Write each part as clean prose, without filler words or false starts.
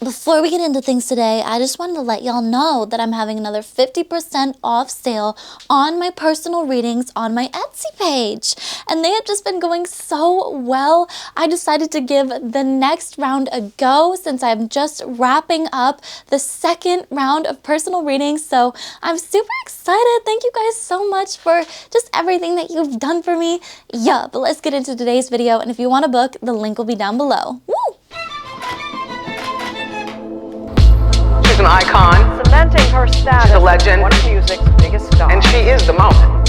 Before we get into things today, I just wanted to let y'all know that I'm having another 50% off sale on my personal readings on my Etsy page. And they have just been going so well. I decided to give the next round a go since I'm just wrapping up the second round of personal readings. So I'm super excited. Thank you guys so much for just everything that you've done for me. Yeah, but let's get into today's video. And if you want a book, the link will be down below. Woo! She's an icon, cementing her status. she's a legend, One of music's biggest stars. and she is the moment.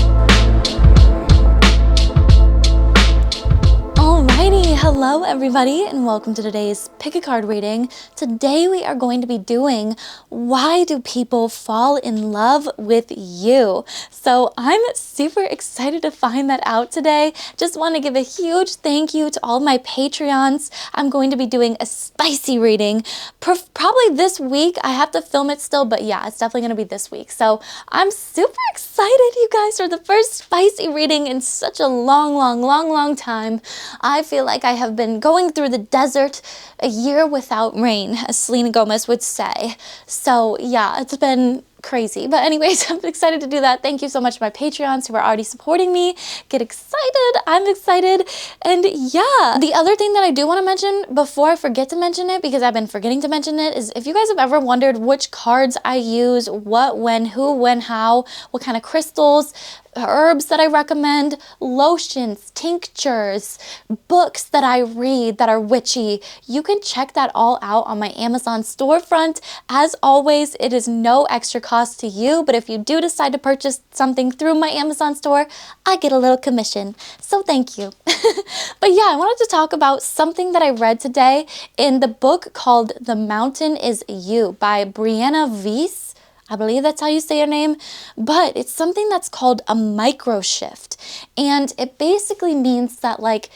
Alrighty, hello everybody, and welcome to today's pick a card reading. Today we are going to be doing Why Do People Fall in Love with You? So I'm super excited to find that out today. Just want to give a huge thank you to all my Patreons. I'm going to be doing a spicy reading, probably this week. I have to film it still, but yeah, it's definitely going to be this week. So I'm super excited, you guys, for the first spicy reading in such a long time. I feel like I have been going through the desert a year without rain, as 𝘓𝘐𝘕𝘒𝘚 would say. So yeah, it's been crazy. But anyways, I'm excited to do that. Thank you so much to my Patreons who are already supporting me. Get excited. I'm excited. And yeah, the other thing that I do want to mention before I forget to mention it, because I've been forgetting to mention it, is if you guys have ever wondered which cards I use, what, when, who, when, how, what kind of crystals, herbs that I recommend, lotions, tinctures, books that I read that are witchy, you can check that all out on my Amazon storefront. As always, it is no extra cost to you, but if you do decide to purchase something through my Amazon store, I get a little commission. So thank you. But yeah, I wanted to talk about something that I read today in the book called The Mountain Is You by Brianna Wiest. I believe that's how you say her name, but it's something that's called a micro shift. And it basically means that like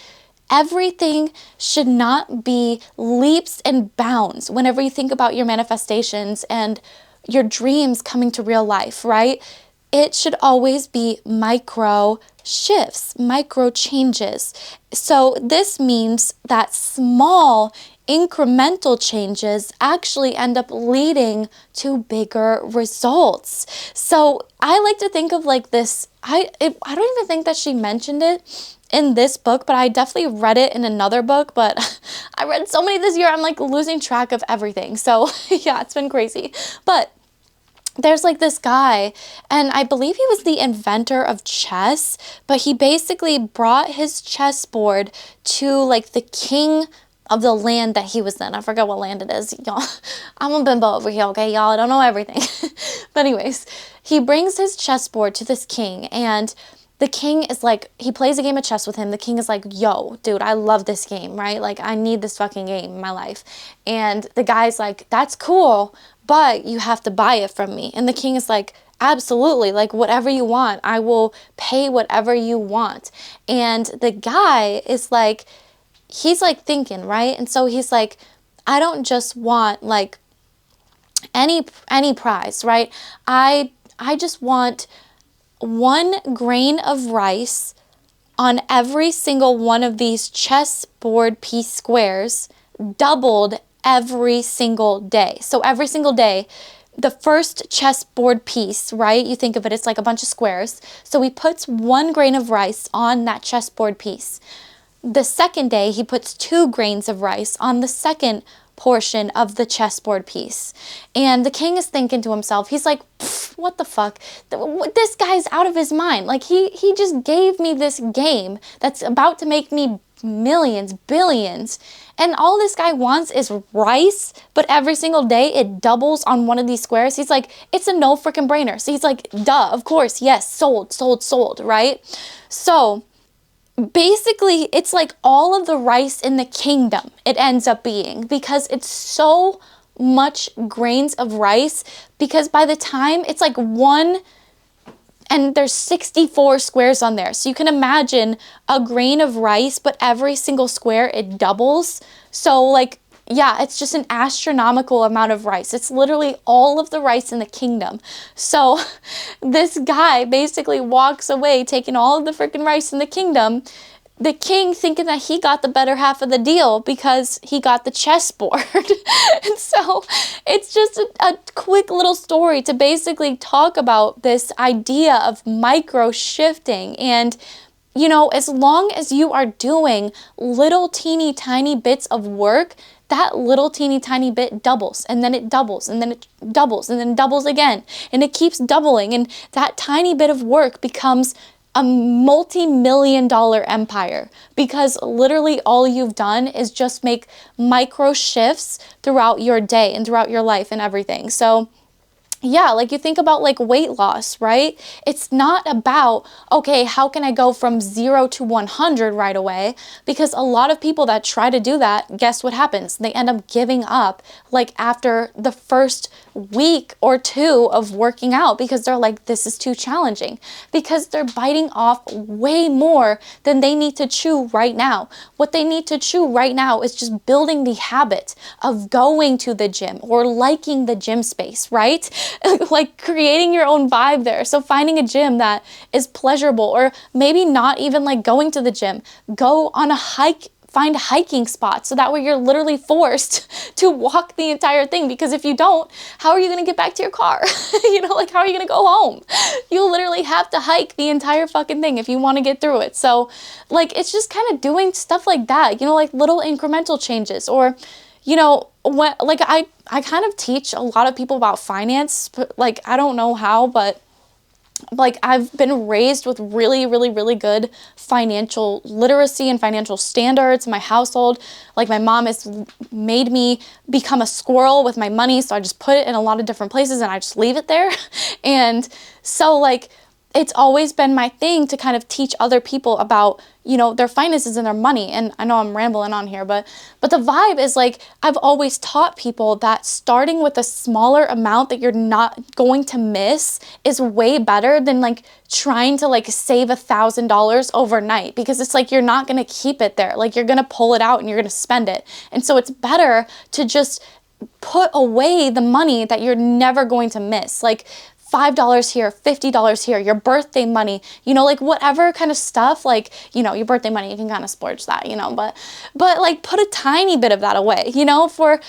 everything should not be leaps and bounds whenever you think about your manifestations and your dreams coming to real life, right? It should always be micro shifts, micro changes. So this means that small incremental changes actually end up leading to bigger results. So I like to think of like this, I don't even think that she mentioned it in this book, but I definitely read it in another book, but I read so many this year, I'm like losing track of everything. So yeah, it's been crazy. But there's like this guy, and I believe he was the inventor of chess, but he basically brought his chessboard to like the king of the land that he was in. I forgot what land it is, y'all. I'm a bimbo over here, okay, y'all? I don't know everything. But anyways, he brings his chessboard to this king, and the king is like, he plays a game of chess with him. The king is like, yo, dude, I love this game, right? Like, I need this fucking game in my life. And the guy's like, that's cool, but you have to buy it from me. And the king is like, absolutely, like whatever you want, I will pay whatever you want. And the guy is like, he's like thinking, right? And so he's like, I don't just want like any prize, right? I just want 1 grain of rice on every single one of these chessboard piece squares, doubled every single day. So every single day, the first chessboard piece, right? You think of it, it's like a bunch of squares. So he puts 1 grain of rice on that chessboard piece. The second day, he puts 2 grains of rice on the second portion of the chessboard piece. And the king is thinking to himself, he's like, what the fuck? This guy's out of his mind. Like, he just gave me this game that's about to make me millions, billions. And all this guy wants is rice, but every single day it doubles on one of these squares. He's like, it's a no freaking brainer. So he's like, duh, of course, yes, sold, right? So basically, it's like all of the rice in the kingdom, it ends up being, because it's so much grains of rice, because by the time it's like 1, and there's 64 squares on there. So you can imagine a grain of rice, but every single square, it doubles. So like, yeah, it's just an astronomical amount of rice. It's literally all of the rice in the kingdom. So this guy basically walks away taking all of the freaking rice in the kingdom, the king thinking that he got the better half of the deal because he got the chessboard. And so it's just a quick little story to basically talk about this idea of micro shifting. And you know, as long as you are doing little teeny tiny bits of work, that little teeny tiny bit doubles, and then it doubles, and then it doubles, and then doubles again, and it keeps doubling, and that tiny bit of work becomes a multi-million-dollar empire, because literally all you've done is just make micro shifts throughout your day and throughout your life and everything. So yeah, like you think about like weight loss, right? It's not about, okay, how can I go from 0 to 100 right away? Because a lot of people that try to do that, guess what happens? They end up giving up like after the first week or two of working out, because they're like, this is too challenging, because they're biting off way more than they need to chew right now. What they need to chew right now is just building the habit of going to the gym or liking the gym space, right? Like creating your own vibe there. So finding a gym that is pleasurable, or maybe not even like going to the gym, go on a hike, find hiking spots, so that way you're literally forced to walk the entire thing, because if you don't, how are you going to get back to your car? You know, like how are you going to go home? You literally have to hike the entire fucking thing if you want to get through it. So like it's just kind of doing stuff like that, you know, like little incremental changes. Or you know, what, like I kind of teach a lot of people about finance, but like I don't know how, but like I've been raised with really, really, really good financial literacy and financial standards in my household. Like my mom has made me become a squirrel with my money, so I just put it in a lot of different places and I just leave it there. And so like it's always been my thing to kind of teach other people about, you know, their finances and their money. And I know I'm rambling on here, but the vibe is like, I've always taught people that starting with a smaller amount that you're not going to miss is way better than like trying to like save $1,000 overnight, because it's like, you're not going to keep it there. Like you're going to pull it out and you're going to spend it. And so it's better to just put away the money that you're never going to miss. Like $5 here, $50 here, your birthday money, you know, like whatever kind of stuff, like, you know, your birthday money, you can kind of splurge that, you know, but like put a tiny bit of that away, you know, for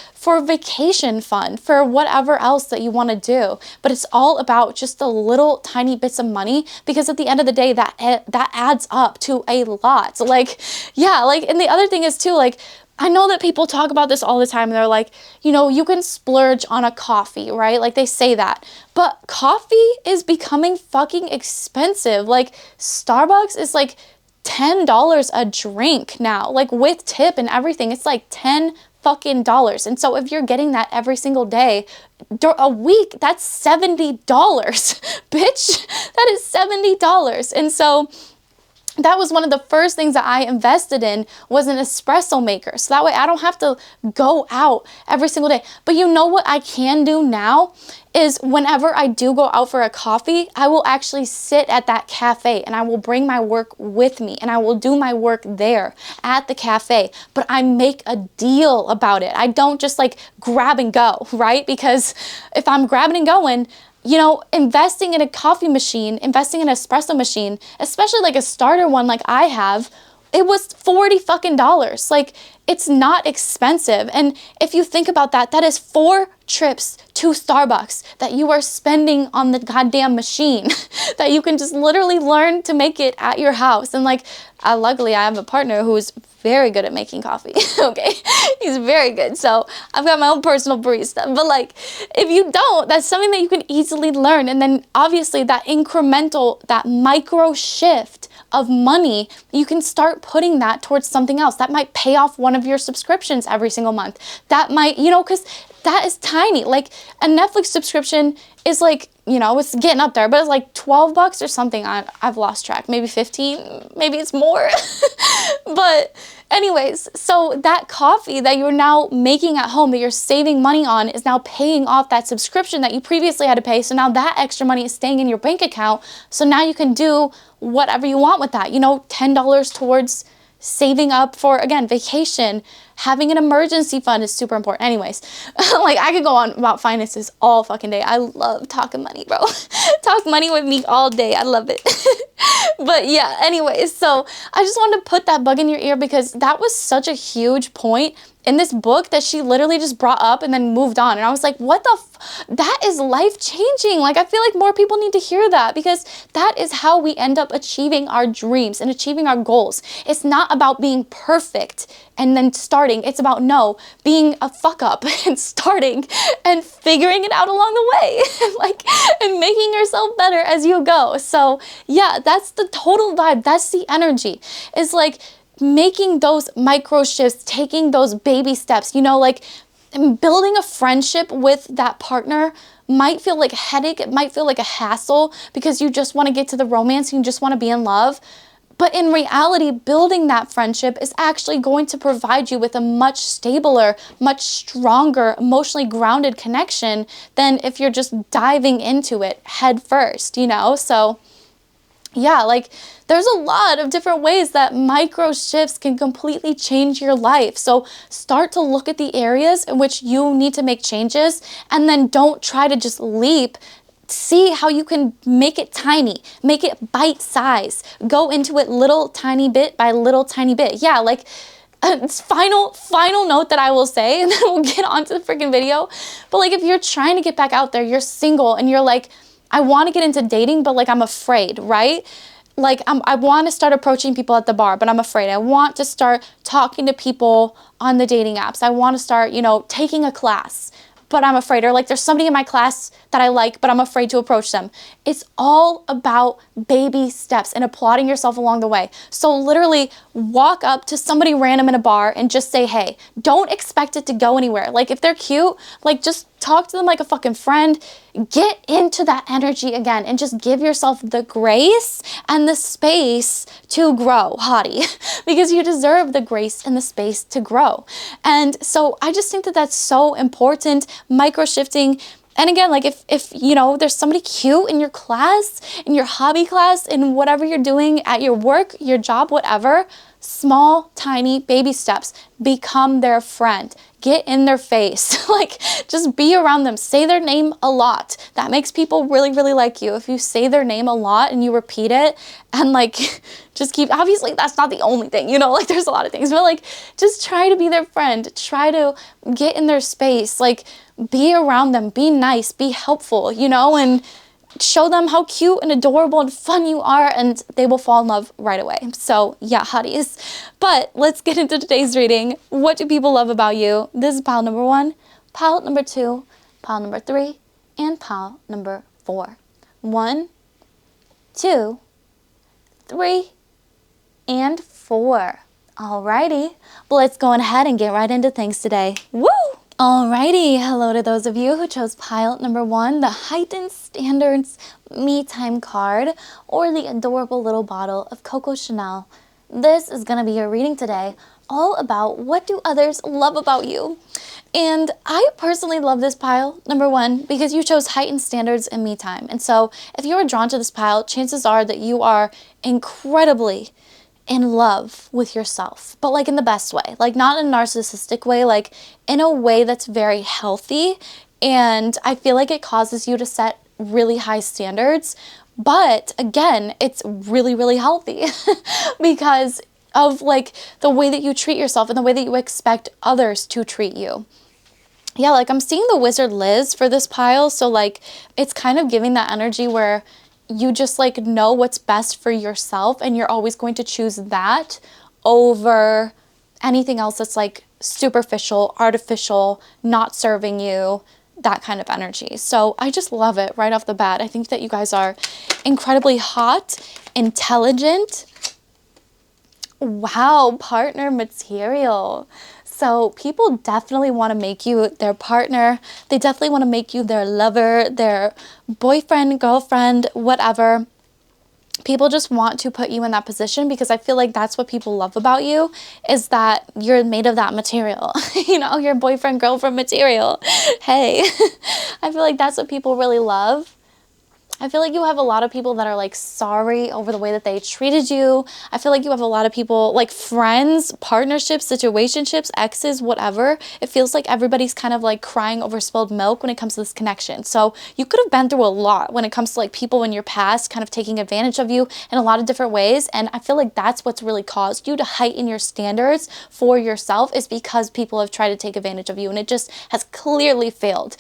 vacation fund, for whatever else that you want to do. But it's all about just the little tiny bits of money, because at the end of the day, that adds up to a lot. So like, yeah, like, and the other thing is too, like, I know that people talk about this all the time, and they're like, you know, you can splurge on a coffee, right? Like they say that, but coffee is becoming fucking expensive. Like Starbucks is like $10 a drink now, like with tip and everything. It's like $10 fucking dollars. And so if you're getting that every single day, a week, that's $70, bitch. That is $70. And so that was one of the first things that I invested in, was an espresso maker. So that way I don't have to go out every single day. But you know what I can do now is, whenever I do go out for a coffee, I will actually sit at that cafe and I will bring my work with me and I will do my work there at the cafe. But I make a deal about it. I don't just like grab and go, right? Because if I'm grabbing and going, you know, investing in a coffee machine, investing in an espresso machine, especially like a starter one like I have, it was $40 fucking dollars. Like, it's not expensive. And if you think about that, that is 4 trips to Starbucks that you are spending on the goddamn machine that you can just literally learn to make it at your house. And like, luckily I have a partner who is very good at making coffee. Okay, he's very good. So I've got my own personal barista. But like, if you don't, that's something that you can easily learn. And then obviously that incremental, that micro shift of money, you can start putting that towards something else that might pay off one of your subscriptions every single month. That might, you know, because that is tiny. Like a Netflix subscription is like, you know, it's getting up there, but it's like $12 or something. I've lost track. Maybe 15, maybe it's more. But anyways, so that coffee that you're now making at home, that you're saving money on, is now paying off that subscription that you previously had to pay. So now that extra money is staying in your bank account. So now you can do whatever you want with that. You know, $10 towards saving up for, again, vacation, Having an emergency fund is super important. Anyways, like I could go on about finances all fucking day. I love talking money, bro. Talk money with me all day. I love it. But yeah, anyways, so I just wanted to put that bug in your ear because that was such a huge point in this book that she literally just brought up and then moved on. And I was like, what the that is life changing. Like, I feel like more people need to hear that because that is how we end up achieving our dreams and achieving our goals. It's not about being perfect and then starting. It's about, no, being a fuck up and starting and figuring it out along the way. Like, and making yourself better as you go. So yeah, that's the total vibe. That's the energy. It's like making those micro shifts, taking those baby steps, you know, like building a friendship with that partner might feel like a headache. It might feel like a hassle because you just want to get to the romance and you just want to be in love. But in reality, building that friendship is actually going to provide you with a much stabler, much stronger, emotionally grounded connection than if you're just diving into it head first, you know? So yeah, like there's a lot of different ways that micro shifts can completely change your life. So start to look at the areas in which you need to make changes and then don't try to just leap. See how you can make it tiny, make it bite size, go into it little tiny bit by little tiny bit. Yeah, like final note that I will say, and then we'll get on to the freaking video. But like if you're trying to get back out there, you're single and you're like, I want to get into dating, but like I'm afraid, right? Like I want to start approaching people at the bar, but I'm afraid. I want to start talking to people on the dating apps. I want to start, you know, taking a class, but I'm afraid. Or like there's somebody in my class that I like, but I'm afraid to approach them. It's all about baby steps and applauding yourself along the way. So literally walk up to somebody random in a bar and just say, hey, don't expect it to go anywhere. Like if they're cute, like just talk to them like a fucking friend. Get into that energy again and just give yourself the grace and the space to grow, hottie, because you deserve the grace and the space to grow. And so I just think that that's so important, micro shifting. And again, like if you know, there's somebody cute in your class, in your hobby class, in whatever you're doing at your work, your job, whatever, small, tiny baby steps, become their friend. Get in their face, like just be around them, say their name a lot. That makes people really, really like you. If you say their name a lot and you repeat it and like just keep, obviously that's not the only thing, you know, like there's a lot of things, but like just try to be their friend, try to get in their space, like be around them, be nice, be helpful, you know, and show them how cute and adorable and fun you are, and they will fall in love right away. So yeah, hotties. But let's get into today's reading. What do people love about you? This is pile number 1, pile number 2, pile number 3, and pile number 4. 1, 2, 3, and 4. Alrighty, well, let's go ahead and get right into things today. Woo! Alrighty, hello to those of you who chose pile number 1, the Heightened Standards Me Time card, or the adorable little bottle of Coco Chanel. This is going to be your reading today, all about what do others love about you. And I personally love this pile, number 1, because you chose Heightened Standards and Me Time. And so if you are drawn to this pile, chances are that you are incredibly in love with yourself, but like in the best way, like not in a narcissistic way, like in a way that's very healthy. And I feel like it causes you to set really high standards, but again, it's really, really healthy because of like the way that you treat yourself and the way that you expect others to treat you. Yeah, like I'm seeing the Wizard Liz for this pile, so like it's kind of giving that energy where you just like know what's best for yourself and you're always going to choose that over anything else that's like superficial, artificial, not serving you, that kind of energy. So I just love it right off the bat. I think that you guys are incredibly hot, intelligent. Wow, partner material. So people definitely want to make you their partner. They definitely want to make you their lover, their boyfriend, girlfriend, whatever. People just want to put you in that position because I feel like that's what people love about you, is that you're made of that material. You know, your boyfriend, girlfriend material. Hey, I feel like that's what people really love. I feel like you have a lot of people that are like sorry over the way that they treated you. I feel like you have a lot of people, like friends, partnerships, situationships, exes, whatever. It feels like everybody's kind of like crying over spilled milk when it comes to this connection. So you could have been through a lot when it comes to like people in your past kind of taking advantage of you in a lot of different ways. And I feel like that's what's really caused you to heighten your standards for yourself, is because people have tried to take advantage of you, and it just has clearly failed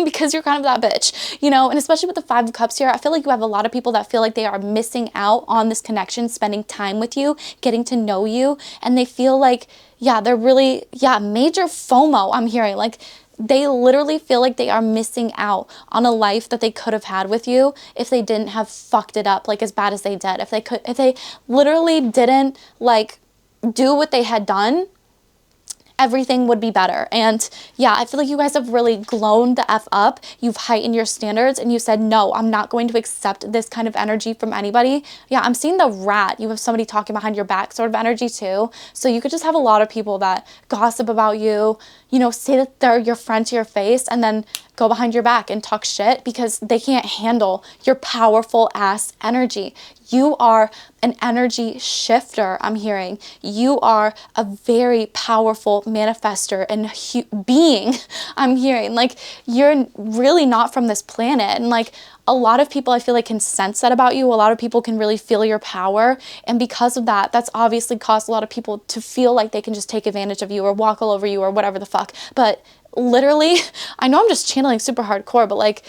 because you're kind of that bitch, you know. And especially with the Five of Cups here, I feel like you have a lot of people that feel like they are missing out on this connection, spending time with you, getting to know you, and they feel like, yeah, they're really, yeah, major FOMO I'm hearing. Like, they literally feel like they are missing out on a life that they could have had with you if they didn't have fucked it up like as bad as they did. If they literally didn't like do what they had done, everything would be better. And yeah, I feel like you guys have really glown the F up. You've heightened your standards and you said, no, I'm not going to accept this kind of energy from anybody. Yeah, I'm seeing the rat. You have somebody talking behind your back sort of energy too. So you could just have a lot of people that gossip about you, you know, say that they're your friend to your face, and then go behind your back and talk shit because they can't handle your powerful ass energy. You are an energy shifter, I'm hearing. You are a very powerful manifester and being, I'm hearing. Like, you're really not from this planet. And like, a lot of people I feel like can sense that about you. A lot of people can really feel your power. And because of that, that's obviously caused a lot of people to feel like they can just take advantage of you or walk all over you or whatever the fuck. But literally, I know I'm just channeling super hardcore, but like,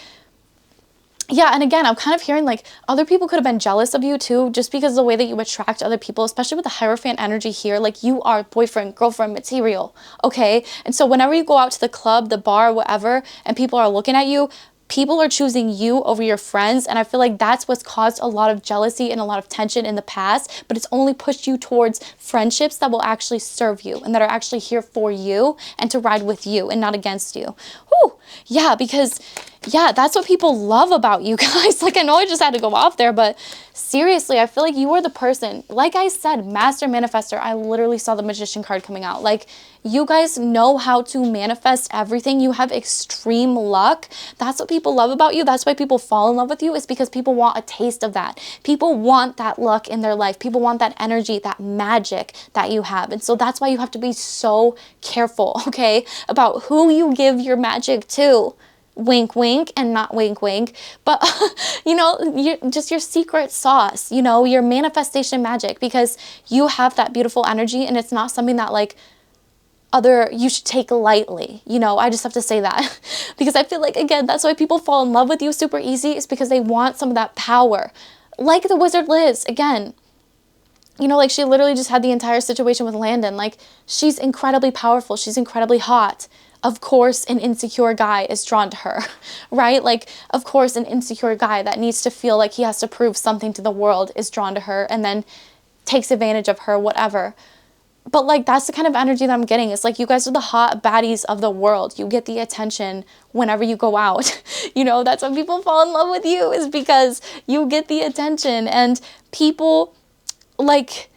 yeah, and again, I'm kind of hearing like other people could have been jealous of you too, just because of the way that you attract other people, especially with the Hierophant energy here. Like, you are boyfriend, girlfriend material, okay? And so whenever you go out to the club, the bar, whatever, and people are looking at you, people are choosing you over your friends. And I feel like that's what's caused a lot of jealousy and a lot of tension in the past, but it's only pushed you towards friendships that will actually serve you and that are actually here for you and to ride with you and not against you. Whew. Yeah, because yeah, that's what people love about you guys. Like, I know I just had to go off there, but seriously, I feel like you are the person. Like I said, master manifester. I literally saw the Magician card coming out. Like, you guys know how to manifest everything. You have extreme luck. That's what people love about you. That's why people fall in love with you, is because people want a taste of that. People want that luck in their life. People want that energy, that magic that you have. And so that's why you have to be so careful, okay, about who you give your magic to. Wink, wink, and not wink, wink, but you know, just your secret sauce, you know, your manifestation magic, because you have that beautiful energy, and it's not something that like you should take lightly, you know. I just have to say that because I feel like, again, that's why people fall in love with you super easy, is because they want some of that power, like the wizard Liz. Again, you know, like, she literally just had the entire situation with Landon. Like, she's incredibly powerful, she's incredibly hot. Of course, an insecure guy is drawn to her, right? Like, of course, an insecure guy that needs to feel like he has to prove something to the world is drawn to her and then takes advantage of her, whatever. But like, that's the kind of energy that I'm getting. It's like, you guys are the hot baddies of the world. You get the attention whenever you go out. You know, that's when people fall in love with you, is because you get the attention. And people, like,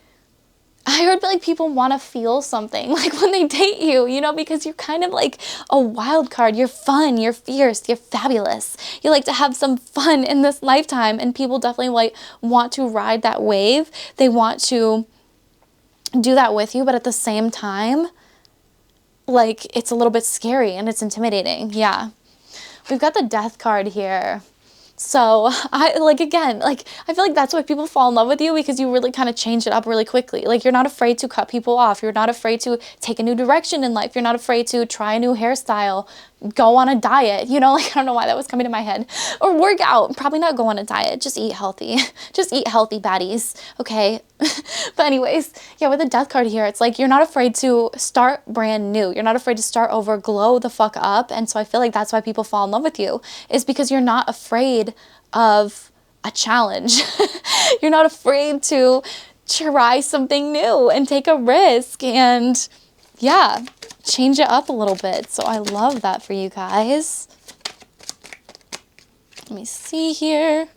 I heard like people want to feel something like when they date you, you know, because you're kind of like a wild card. You're fun, you're fierce, you're fabulous. You like to have some fun in this lifetime, and people definitely like want to ride that wave. They want to do that with you, but at the same time, like, it's a little bit scary and it's intimidating. Yeah. We've got the Death card here. So I like, again, like, I feel like that's why people fall in love with you, because you really kind of change it up really quickly. Like, you're not afraid to cut people off. You're not afraid to take a new direction in life. You're not afraid to try a new hairstyle, go on a diet, you know, like, I don't know why that was coming to my head, or work out. Probably not go on a diet, just eat healthy. Just eat healthy, baddies, okay? But anyways, yeah, with the Death card here, it's like, you're not afraid to start brand new. You're not afraid to start over, glow the fuck up. And so I feel like that's why people fall in love with you, is because you're not afraid of a challenge. You're not afraid to try something new and take a risk and, yeah, change it up a little bit. So I love that for you guys. Let me see here.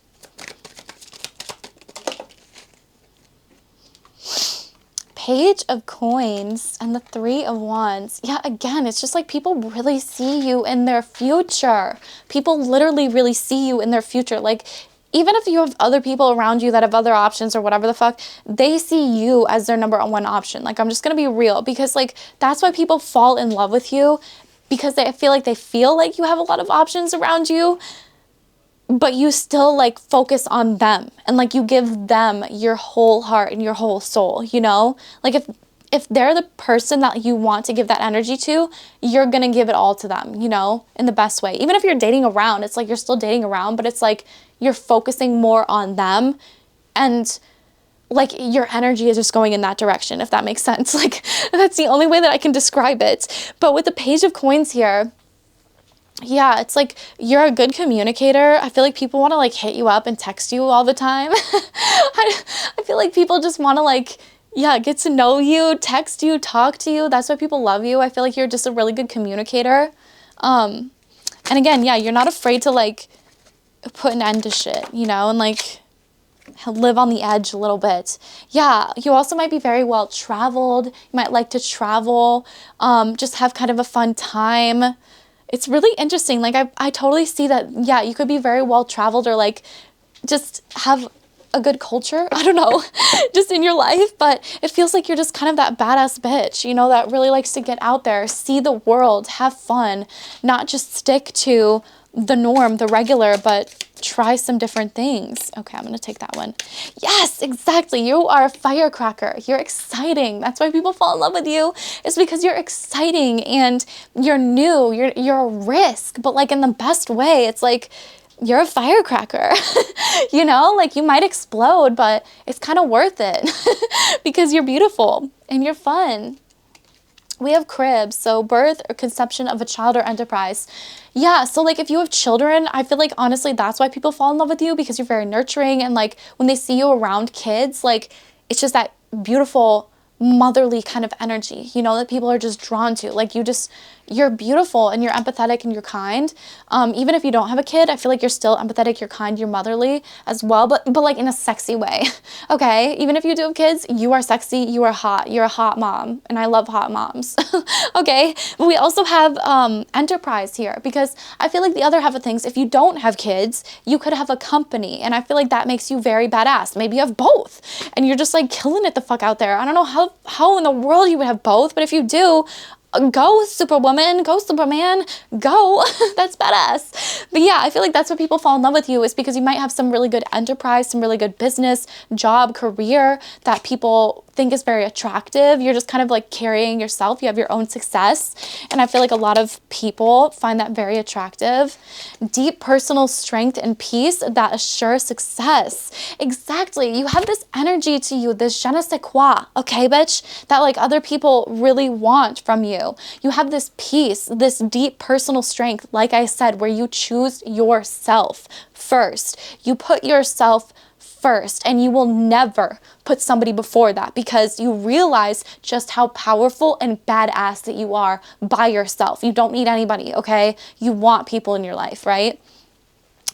Page of Coins and the Three of Wands. Yeah, again, it's just like people really see you in their future. People literally really see you in their future. Like, even if you have other people around you that have other options or whatever the fuck, they see you as their number one option. Like, I'm just gonna be real, because like that's why people fall in love with you, because they feel like you have a lot of options around you, but you still like focus on them and like you give them your whole heart and your whole soul, you know? Like if they're the person that you want to give that energy to, you're gonna give it all to them, you know, in the best way. Even if you're dating around, it's like you're still dating around, but it's like you're focusing more on them, and like your energy is just going in that direction, if that makes sense. Like, that's the only way that I can describe it. But with the Page of Coins here, yeah, it's like you're a good communicator. I feel like people want to like hit you up and text you all the time. I feel like people just want to like, yeah, get to know you, text you, talk to you. That's why people love you. I feel like you're just a really good communicator. And again, yeah, you're not afraid to like put an end to shit, you know, and like live on the edge a little bit. Yeah, you also might be very well traveled. You might like to travel, just have kind of a fun time. It's really interesting. Like I totally see that. Yeah, you could be very well traveled, or like just have a good culture. I don't know, just in your life. But it feels like you're just kind of that badass bitch, you know, that really likes to get out there, see the world, have fun, not just stick to the norm, the regular, but try some different things. Okay, I'm gonna take that one. Yes, exactly. You are a firecracker. You're exciting. That's why people fall in love with you. It's because you're exciting and you're new. You're a risk, but like in the best way. It's like you're a firecracker. You know, like you might explode, but it's kind of worth it because you're beautiful and you're fun. We have cribs, so birth or conception of a child or enterprise. Yeah, so like if you have children, I feel like honestly that's why people fall in love with you, because you're very nurturing, and like when they see you around kids, like it's just that beautiful motherly kind of energy, you know, that people are just drawn to. Like you're beautiful and you're empathetic and you're kind. Even if you don't have a kid, I feel like you're still empathetic, you're kind, you're motherly as well, but like in a sexy way. Okay, even if you do have kids, you are sexy, you are hot, you're a hot mom, and I love hot moms. Okay, but we also have enterprise here, because I feel like the other half of things, if you don't have kids, you could have a company, and I feel like that makes you very badass. Maybe you have both and you're just like killing it the fuck out there. I don't know how in the world you would have both, but if you do, go Superwoman, go Superman, go. That's badass. But yeah, I feel like that's why people fall in love with you, is because you might have some really good enterprise, some really good business, job, career that people think is very attractive. You're just kind of like carrying yourself. You have your own success. And I feel like a lot of people find that very attractive. Deep personal strength and peace that assure success. Exactly. You have this energy to you, this je ne sais quoi, okay, bitch, that like other people really want from you. You have this peace, this deep personal strength, like I said, where you choose yourself first. You put yourself first, and you will never put somebody before that, because you realize just how powerful and badass that you are by yourself. You don't need anybody, okay? You want people in your life, right?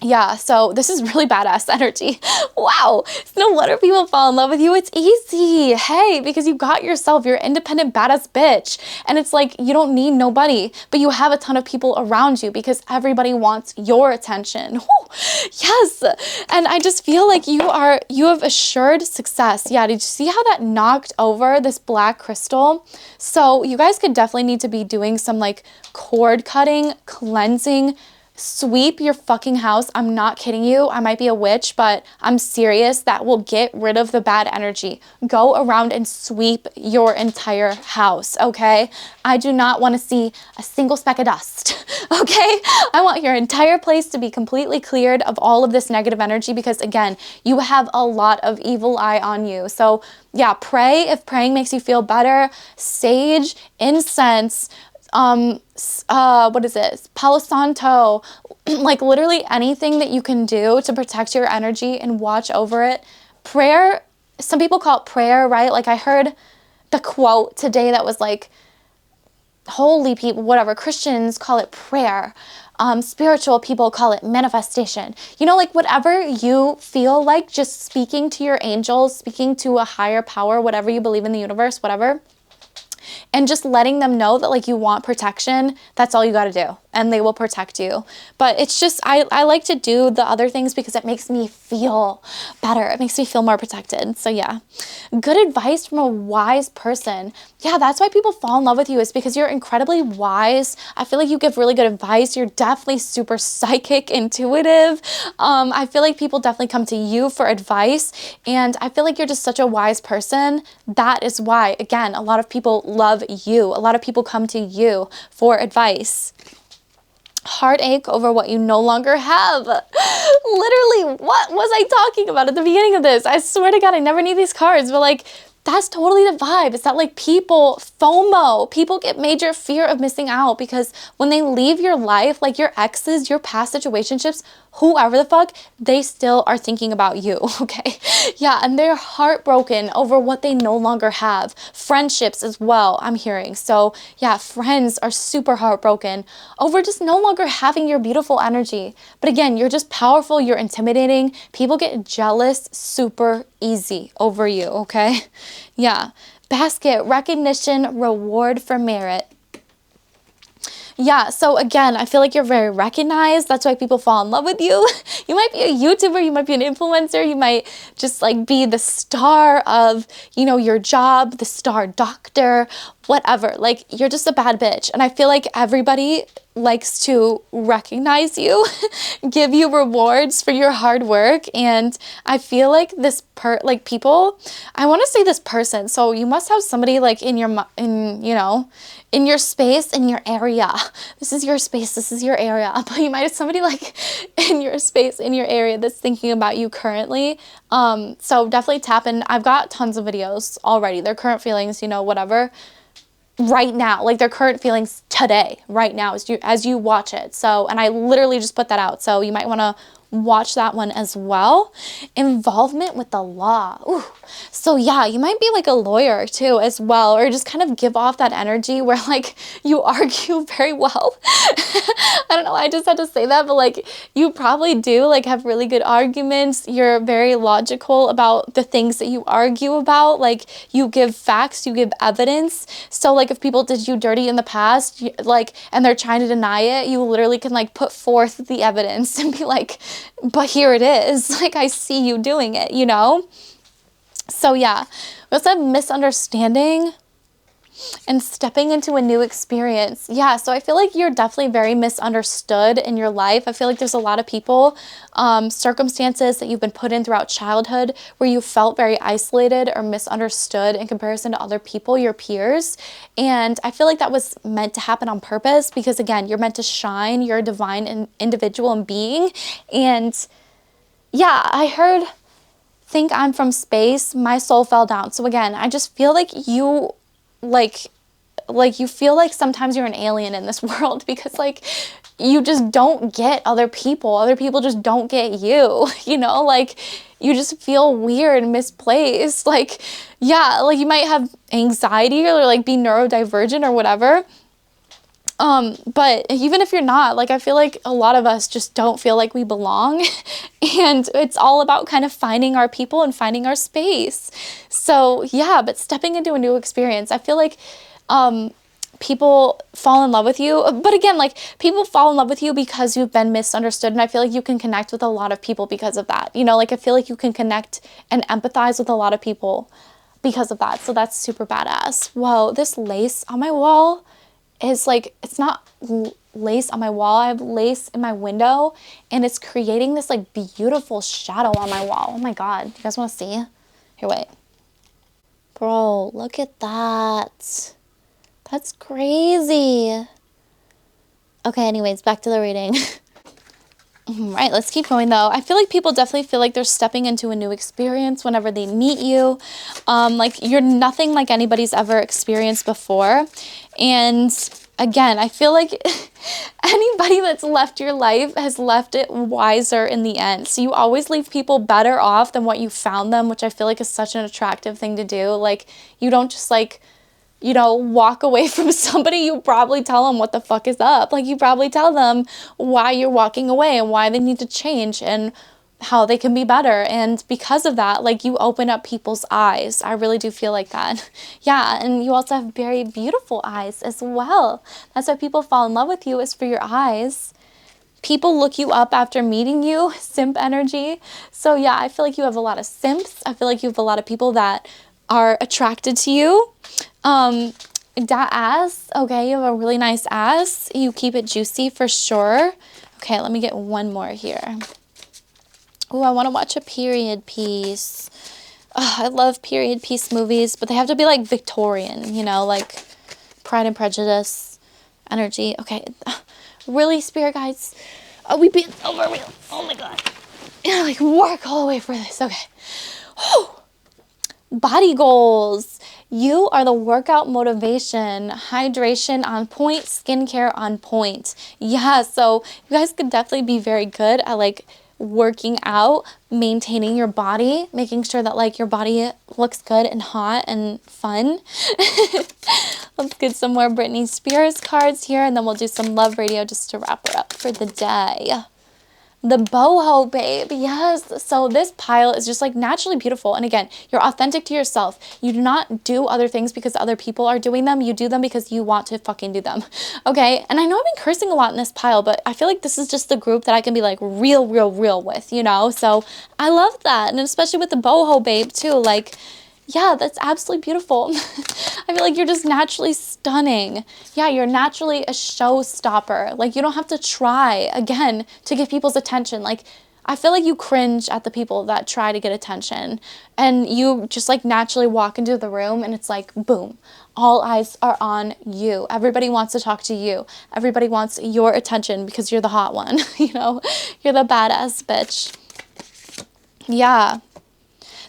Yeah, so this is really badass energy. Wow. No wonder people fall in love with you. It's easy. Hey, because you got yourself. You're an independent badass bitch. And it's like you don't need nobody, but you have a ton of people around you because everybody wants your attention. Whew. Yes. And I just feel like you have assured success. Yeah, did you see how that knocked over this black crystal? So you guys could definitely need to be doing some like cord cutting, cleansing. Sweep your fucking house. I'm not kidding you. I might be a witch, but I'm serious. That will get rid of the bad energy. Go around and sweep your entire house, okay? I do not want to see a single speck of dust, okay? I want your entire place to be completely cleared of all of this negative energy, because again, you have a lot of evil eye on you. So yeah, pray if praying makes you feel better. Sage, incense, what is it? Palo Santo, like literally anything that you can do to protect your energy and watch over it. Prayer, some people call it prayer, right? Like I heard the quote today that was like, holy people, whatever, Christians call it prayer. Spiritual people call it manifestation. You know, like whatever you feel like, just speaking to your angels, speaking to a higher power, whatever you believe in the universe, whatever, and just letting them know that like you want protection, that's all you got to do, and they will protect you. But it's just, I like to do the other things because it makes me feel better. It makes me feel more protected. So yeah, good advice from a wise person. Yeah, that's why people fall in love with you, is because you're incredibly wise. I feel like you give really good advice. You're definitely super psychic, intuitive. I feel like people definitely come to you for advice, and I feel like you're just such a wise person. That is why, again, a lot of people love you. A lot of people come to you for advice. Heartache over what you no longer have. Literally, what was I talking about at the beginning of this? I swear to God, I never need these cards, but like, that's totally the vibe. It's that like people, FOMO, people get major fear of missing out because when they leave your life, like your exes, your past situationships, whoever the fuck, they still are thinking about you, okay? Yeah, and they're heartbroken over what they no longer have. Friendships as well, I'm hearing. So yeah, friends are super heartbroken over just no longer having your beautiful energy. But again, you're just powerful, you're intimidating. People get jealous super easy over you, okay? Yeah, basket, recognition, reward for merit. Yeah, so again, I feel like you're very recognized. That's why people fall in love with you. You might be a YouTuber, you might be an influencer, you might just like be the star of, you know, your job, the star doctor, whatever. Like, you're just a bad bitch. And I feel like everybody likes to recognize you, give you rewards for your hard work. And I feel like this people, I want to say this person. So you must have somebody like in your space, in your area. This is your space, this is your area. But you might have somebody like in your space, in your area that's thinking about you currently. So definitely tap in. I've got tons of videos already. Their current feelings, you know, whatever. Right now, like their current feelings today, right now, as you watch it. So, and I literally just put that out. So you might want to watch that one as well. Involvement with the law. Ooh. So yeah, you might be like a lawyer too as well, or just kind of give off that energy where like you argue very well. I don't know, I just had to say that, but like you probably do like have really good arguments. You're very logical about the things that you argue about. Like you give facts, you give evidence. So like if people did you dirty in the past, and they're trying to deny it, you literally can like put forth the evidence and be like, but here it is. Like, I see you doing it, you know? So yeah, we also have misunderstanding and stepping into a new experience. Yeah, so I feel like you're definitely very misunderstood in your life. I feel like there's a lot of people, circumstances that you've been put in throughout childhood where you felt very isolated or misunderstood in comparison to other people, your peers. And I feel like that was meant to happen on purpose because, again, you're meant to shine. You're a divine individual and being. And yeah, I heard, think I'm from space, my soul fell down. So again, I just feel like you you feel like sometimes you're an alien in this world because like you just don't get other people just don't get you, you know, like you just feel weird and misplaced. Like, yeah, like you might have anxiety or like be neurodivergent or whatever. But even if you're not, like, I feel like a lot of us just don't feel like we belong. And it's all about kind of finding our people and finding our space. So yeah, but stepping into a new experience, I feel like, people fall in love with you. But again, like people fall in love with you because you've been misunderstood. And I feel like you can connect with a lot of people because of that. You know, like I feel like you can connect and empathize with a lot of people because of that. So that's super badass. Whoa, this lace on my wall is like, it's not lace on my wall. I have lace in my window and it's creating this like beautiful shadow on my wall. Oh my God. You guys want to see? Here, wait. Bro, look at that. That's crazy. Okay, anyways, back to the reading. Right, let's keep going though. I feel like people definitely feel like they're stepping into a new experience whenever they meet you. Like you're nothing like anybody's ever experienced before. And again, I feel like anybody that's left your life has left it wiser in the end. So you always leave people better off than what you found them, which I feel like is such an attractive thing to do. Like you don't just like you know, walk away from somebody, you probably tell them what the fuck is up. Like, you probably tell them why you're walking away and why they need to change and how they can be better. And because of that, like, you open up people's eyes. I really do feel like that. Yeah, and you also have very beautiful eyes as well. That's why people fall in love with you, is for your eyes. People look you up after meeting you, simp energy. So yeah, I feel like you have a lot of simps. I feel like you have a lot of people that are attracted to you. That ass, okay, you have a really nice ass. You keep it juicy for sure. Okay, let me get one more here. Oh, I want to watch a period piece. Oh, I love period piece movies, but they have to be like Victorian, you know, like Pride and Prejudice energy. Okay, really, spirit guides? Are we being over real? Oh my god. Like, work all the way for this. Okay. Whew. Body goals. You are the workout motivation, hydration on point, skincare on point. Yeah, so you guys could definitely be very good at like working out, maintaining your body, making sure that like your body looks good and hot and fun. Let's get some more Britney Spears cards here, and then we'll do some love radio just to wrap her up for the day. The boho, babe. Yes. So this pile is just like naturally beautiful. And again, you're authentic to yourself. You do not do other things because other people are doing them. You do them because you want to fucking do them. Okay. And I know I've been cursing a lot in this pile, but I feel like this is just the group that I can be like real with, you know? So I love that. And especially with the boho, babe, too. Like, yeah, that's absolutely beautiful. I feel like you're just naturally stunning. Yeah, you're naturally a showstopper. Like, you don't have to try, again, to get people's attention. Like, I feel like you cringe at the people that try to get attention. And you just, like, naturally walk into the room and it's like, boom. All eyes are on you. Everybody wants to talk to you. Everybody wants your attention because you're the hot one. You know, you're the badass bitch. Yeah.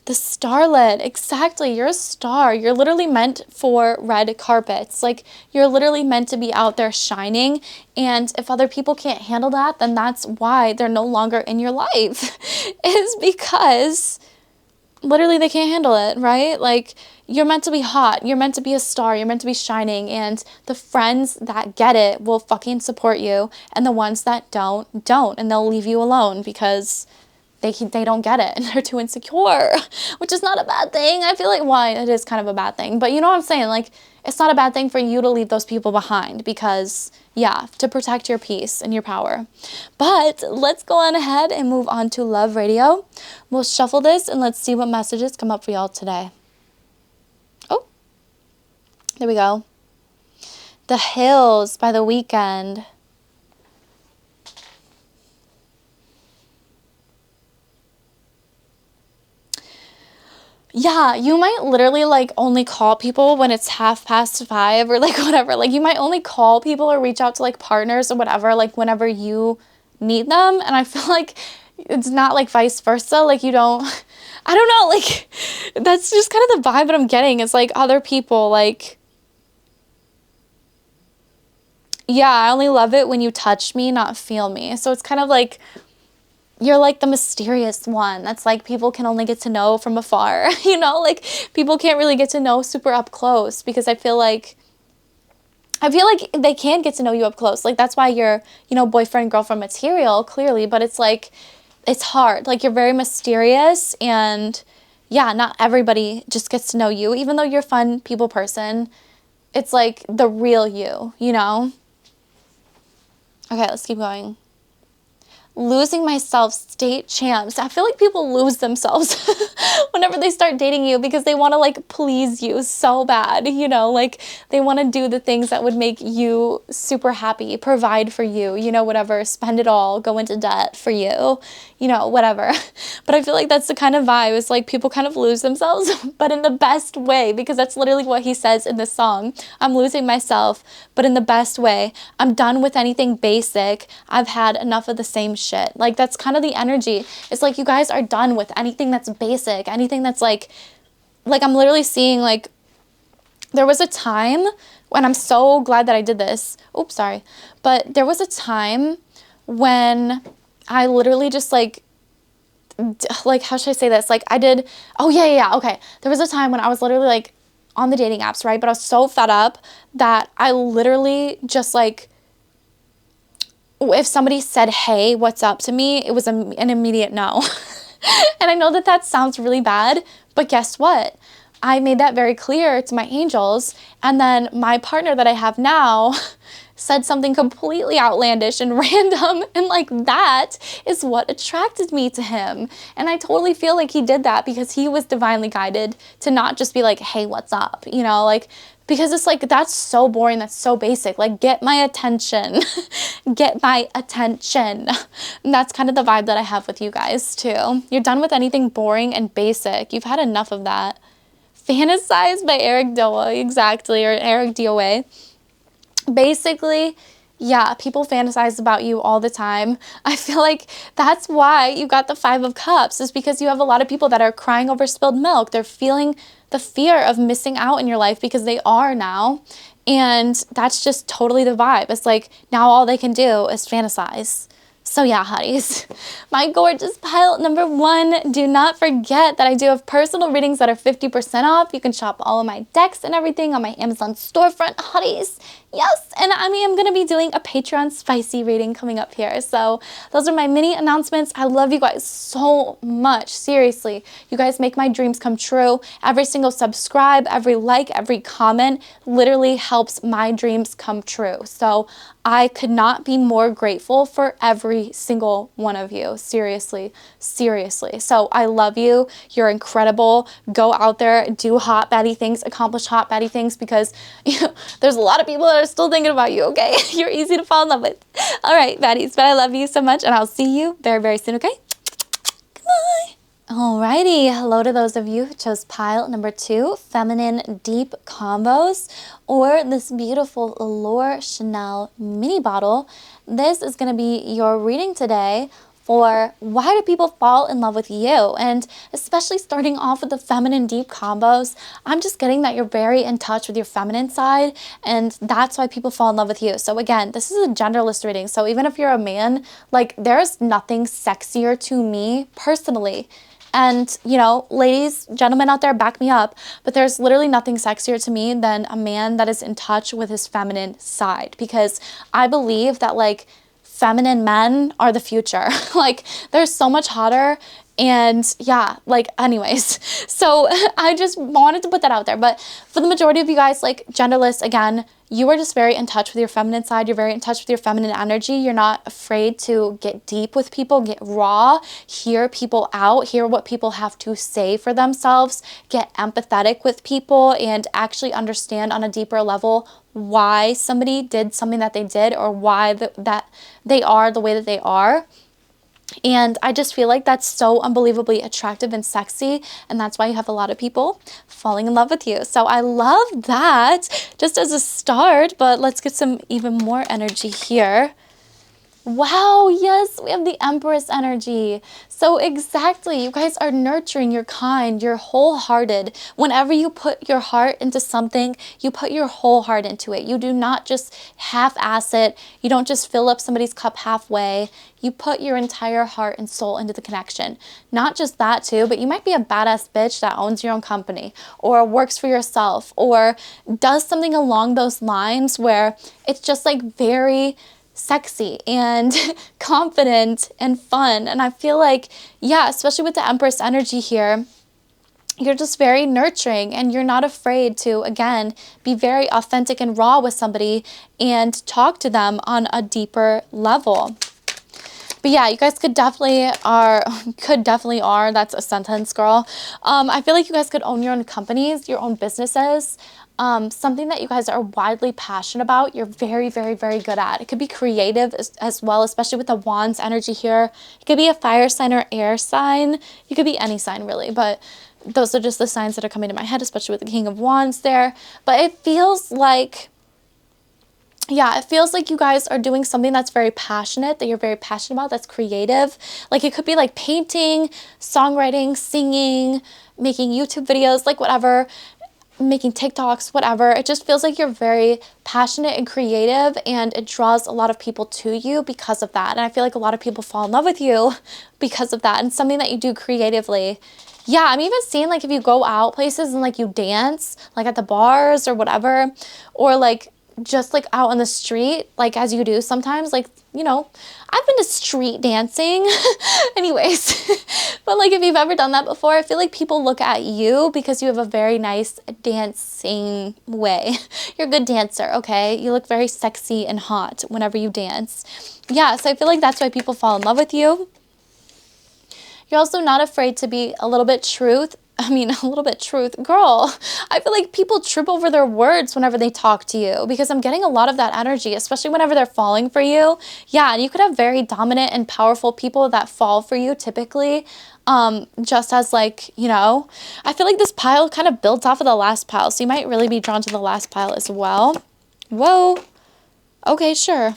The starlet, exactly. You're a star. You're literally meant for red carpets. Like, you're literally meant to be out there shining. And if other people can't handle that, then that's why they're no longer in your life. Is because literally they can't handle it, right? Like, you're meant to be hot. You're meant to be a star. You're meant to be shining. And the friends that get it will fucking support you. And the ones that don't. And they'll leave you alone because they don't get it and they're too insecure, which is not a bad thing. I feel like, well, it is kind of a bad thing, but you know what I'm saying? Like, it's not a bad thing for you to leave those people behind because, yeah, to protect your peace and your power. But let's go on ahead and move on to love radio. We'll shuffle this and let's see what messages come up for y'all today. Oh, there we go. The Hills by The Weeknd. Yeah, you might literally like only call people when it's 5:30 or like whatever. Like, you might only call people or reach out to like partners or whatever, like whenever you need them. And I feel like it's not like vice versa. Like, you don't, I don't know, like that's just kind of the vibe that I'm getting. It's like other people, like, yeah, I only love it when you touch me, not feel me. So it's kind of like, you're like the mysterious one that's like people can only get to know from afar, you know, like people can't really get to know super up close because I feel like they can get to know you up close. Like, that's why you're, you know, boyfriend, girlfriend material, clearly, but it's like, it's hard. Like, you're very mysterious and yeah, not everybody just gets to know you, even though you're a fun people person. It's like the real you know? Okay, let's keep going. Losing myself, state champs. I feel like people lose themselves whenever they start dating you because they want to like please you so bad, you know, like they want to do the things that would make you super happy, provide for you, you know, whatever, spend it all, go into debt for you, you know, whatever. But I feel like that's the kind of vibe. It's like people kind of lose themselves, but in the best way, because that's literally what he says in this song. I'm losing myself, but in the best way. I'm done with anything basic. I've had enough of the same shit. Like, that's kind of the energy. It's like you guys are done with anything that's basic, anything that's like I'm literally seeing, like, there was a time when, I'm so glad that I did this. Oops, sorry. But there was a time when I literally just like, how should I say this? Like, I did, oh yeah, okay. There was a time when I was literally like on the dating apps, right? But I was so fed up that I literally just like, if somebody said, hey, what's up to me, it was an immediate no. And I know that that sounds really bad, but guess what? I made that very clear to my angels. And then my partner that I have now said something completely outlandish and random. And like, that is what attracted me to him. And I totally feel like he did that because he was divinely guided to not just be like, hey, what's up? You know, like, because it's like, that's so boring. That's so basic. Like, get my attention. Get my attention. And that's kind of the vibe that I have with you guys too. You're done with anything boring and basic. You've had enough of that. Fantasize by Eric Doa, exactly, or Eric Doa. Basically, yeah, people fantasize about you all the time. I feel like that's why you got the 5 of Cups, is because you have a lot of people that are crying over spilled milk. They're feeling the fear of missing out in your life because they are now. And that's just totally the vibe. It's like now all they can do is fantasize. So yeah, hotties, my gorgeous pile number 1, do not forget that I do have personal readings that are 50% off. You can shop all of my decks and everything on my Amazon storefront, hotties. Yes, and I am going to be doing a Patreon spicy reading coming up here. So those are my mini announcements. I love you guys so much. Seriously, you guys make my dreams come true. Every single subscribe, every like, every comment literally helps my dreams come true. So I could not be more grateful for every single one of you. Seriously, seriously. So I love you. You're incredible. Go out there, do hot baddie things, accomplish hot baddie things, because there's a lot of people that are still thinking about you, okay? You're easy to fall in love with. All right, baddies, but I love you so much, and I'll see you very, very soon, okay? Goodbye. Alrighty, hello to those of you who chose pile number 2, feminine deep combos, or this beautiful 𝘓𝘐𝘕𝘒𝘚 mini bottle. This is going to be your reading today for why do people fall in love with you, and especially starting off with the feminine deep combos. I'm just getting that you're very in touch with your feminine side, and that's why people fall in love with you. So again, this is a genderless reading, so even if you're a man, like, there's nothing sexier to me personally. And, you know, ladies, gentlemen out there, back me up, but there's literally nothing sexier to me than a man that is in touch with his feminine side, because I believe that, like, feminine men are the future. Like, they're so much hotter. And yeah, like, anyways, so I just wanted to put that out there. But for the majority of you guys, like, genderless, again, you are just very in touch with your feminine side. You're very in touch with your feminine energy. You're not afraid to get deep with people, get raw, hear people out, hear what people have to say for themselves, get empathetic with people, and actually understand on a deeper level why somebody did something that they did, or why that they are the way that they are. And I just feel like that's so unbelievably attractive and sexy, and that's why you have a lot of people falling in love with you. So I love that just as a start, but let's get some even more energy here. Wow, yes, we have the Empress energy. So exactly, you guys are nurturing, you're kind, you're wholehearted. Whenever you put your heart into something, you put your whole heart into it. You do not just half-ass it. You don't just fill up somebody's cup halfway. You put your entire heart and soul into the connection. Not just that too, but you might be a badass bitch that owns your own company, or works for yourself, or does something along those lines where it's just like very sexy and confident and fun. And I feel like, yeah, especially with the Empress energy here, you're just very nurturing, and you're not afraid to, again, be very authentic and raw with somebody and talk to them on a deeper level. But yeah, you guys could definitely are, that's a sentence, girl. I feel like you guys could own your own companies, your own businesses. Something that you guys are widely passionate about, you're very, very, very good at. It could be creative as well, especially with the Wands energy here. It could be a fire sign or air sign. You could be any sign, really, but those are just the signs that are coming to my head, especially with the King of Wands there. But it feels like, yeah, it feels like you guys are doing something that's very passionate, that you're very passionate about, that's creative. Like, it could be like painting, songwriting, singing, making YouTube videos, like whatever. making TikToks, whatever. It just feels like you're very passionate and creative, and it draws a lot of people to you because of that. And I feel like a lot of people fall in love with you because of that, and something that you do creatively. Yeah, I'm even seeing like if you go out places and like you dance, like at the bars or whatever, or like just like out on the street, like as you do sometimes, like, you know, I've been to street dancing anyways, but like if you've ever done that before, I feel like people look at you because you have a very nice dancing way. You're a good dancer, okay? You look very sexy and hot whenever you dance. Yeah, so I feel like that's why people fall in love with you. You're also not afraid to be a little bit truth. Girl, I feel like people trip over their words whenever they talk to you, because I'm getting a lot of that energy, especially whenever they're falling for you. Yeah, and you could have very dominant and powerful people that fall for you typically, just as like, you know, I feel like this pile kind of built off of the last pile, so you might really be drawn to the last pile as well. Whoa. Okay, sure.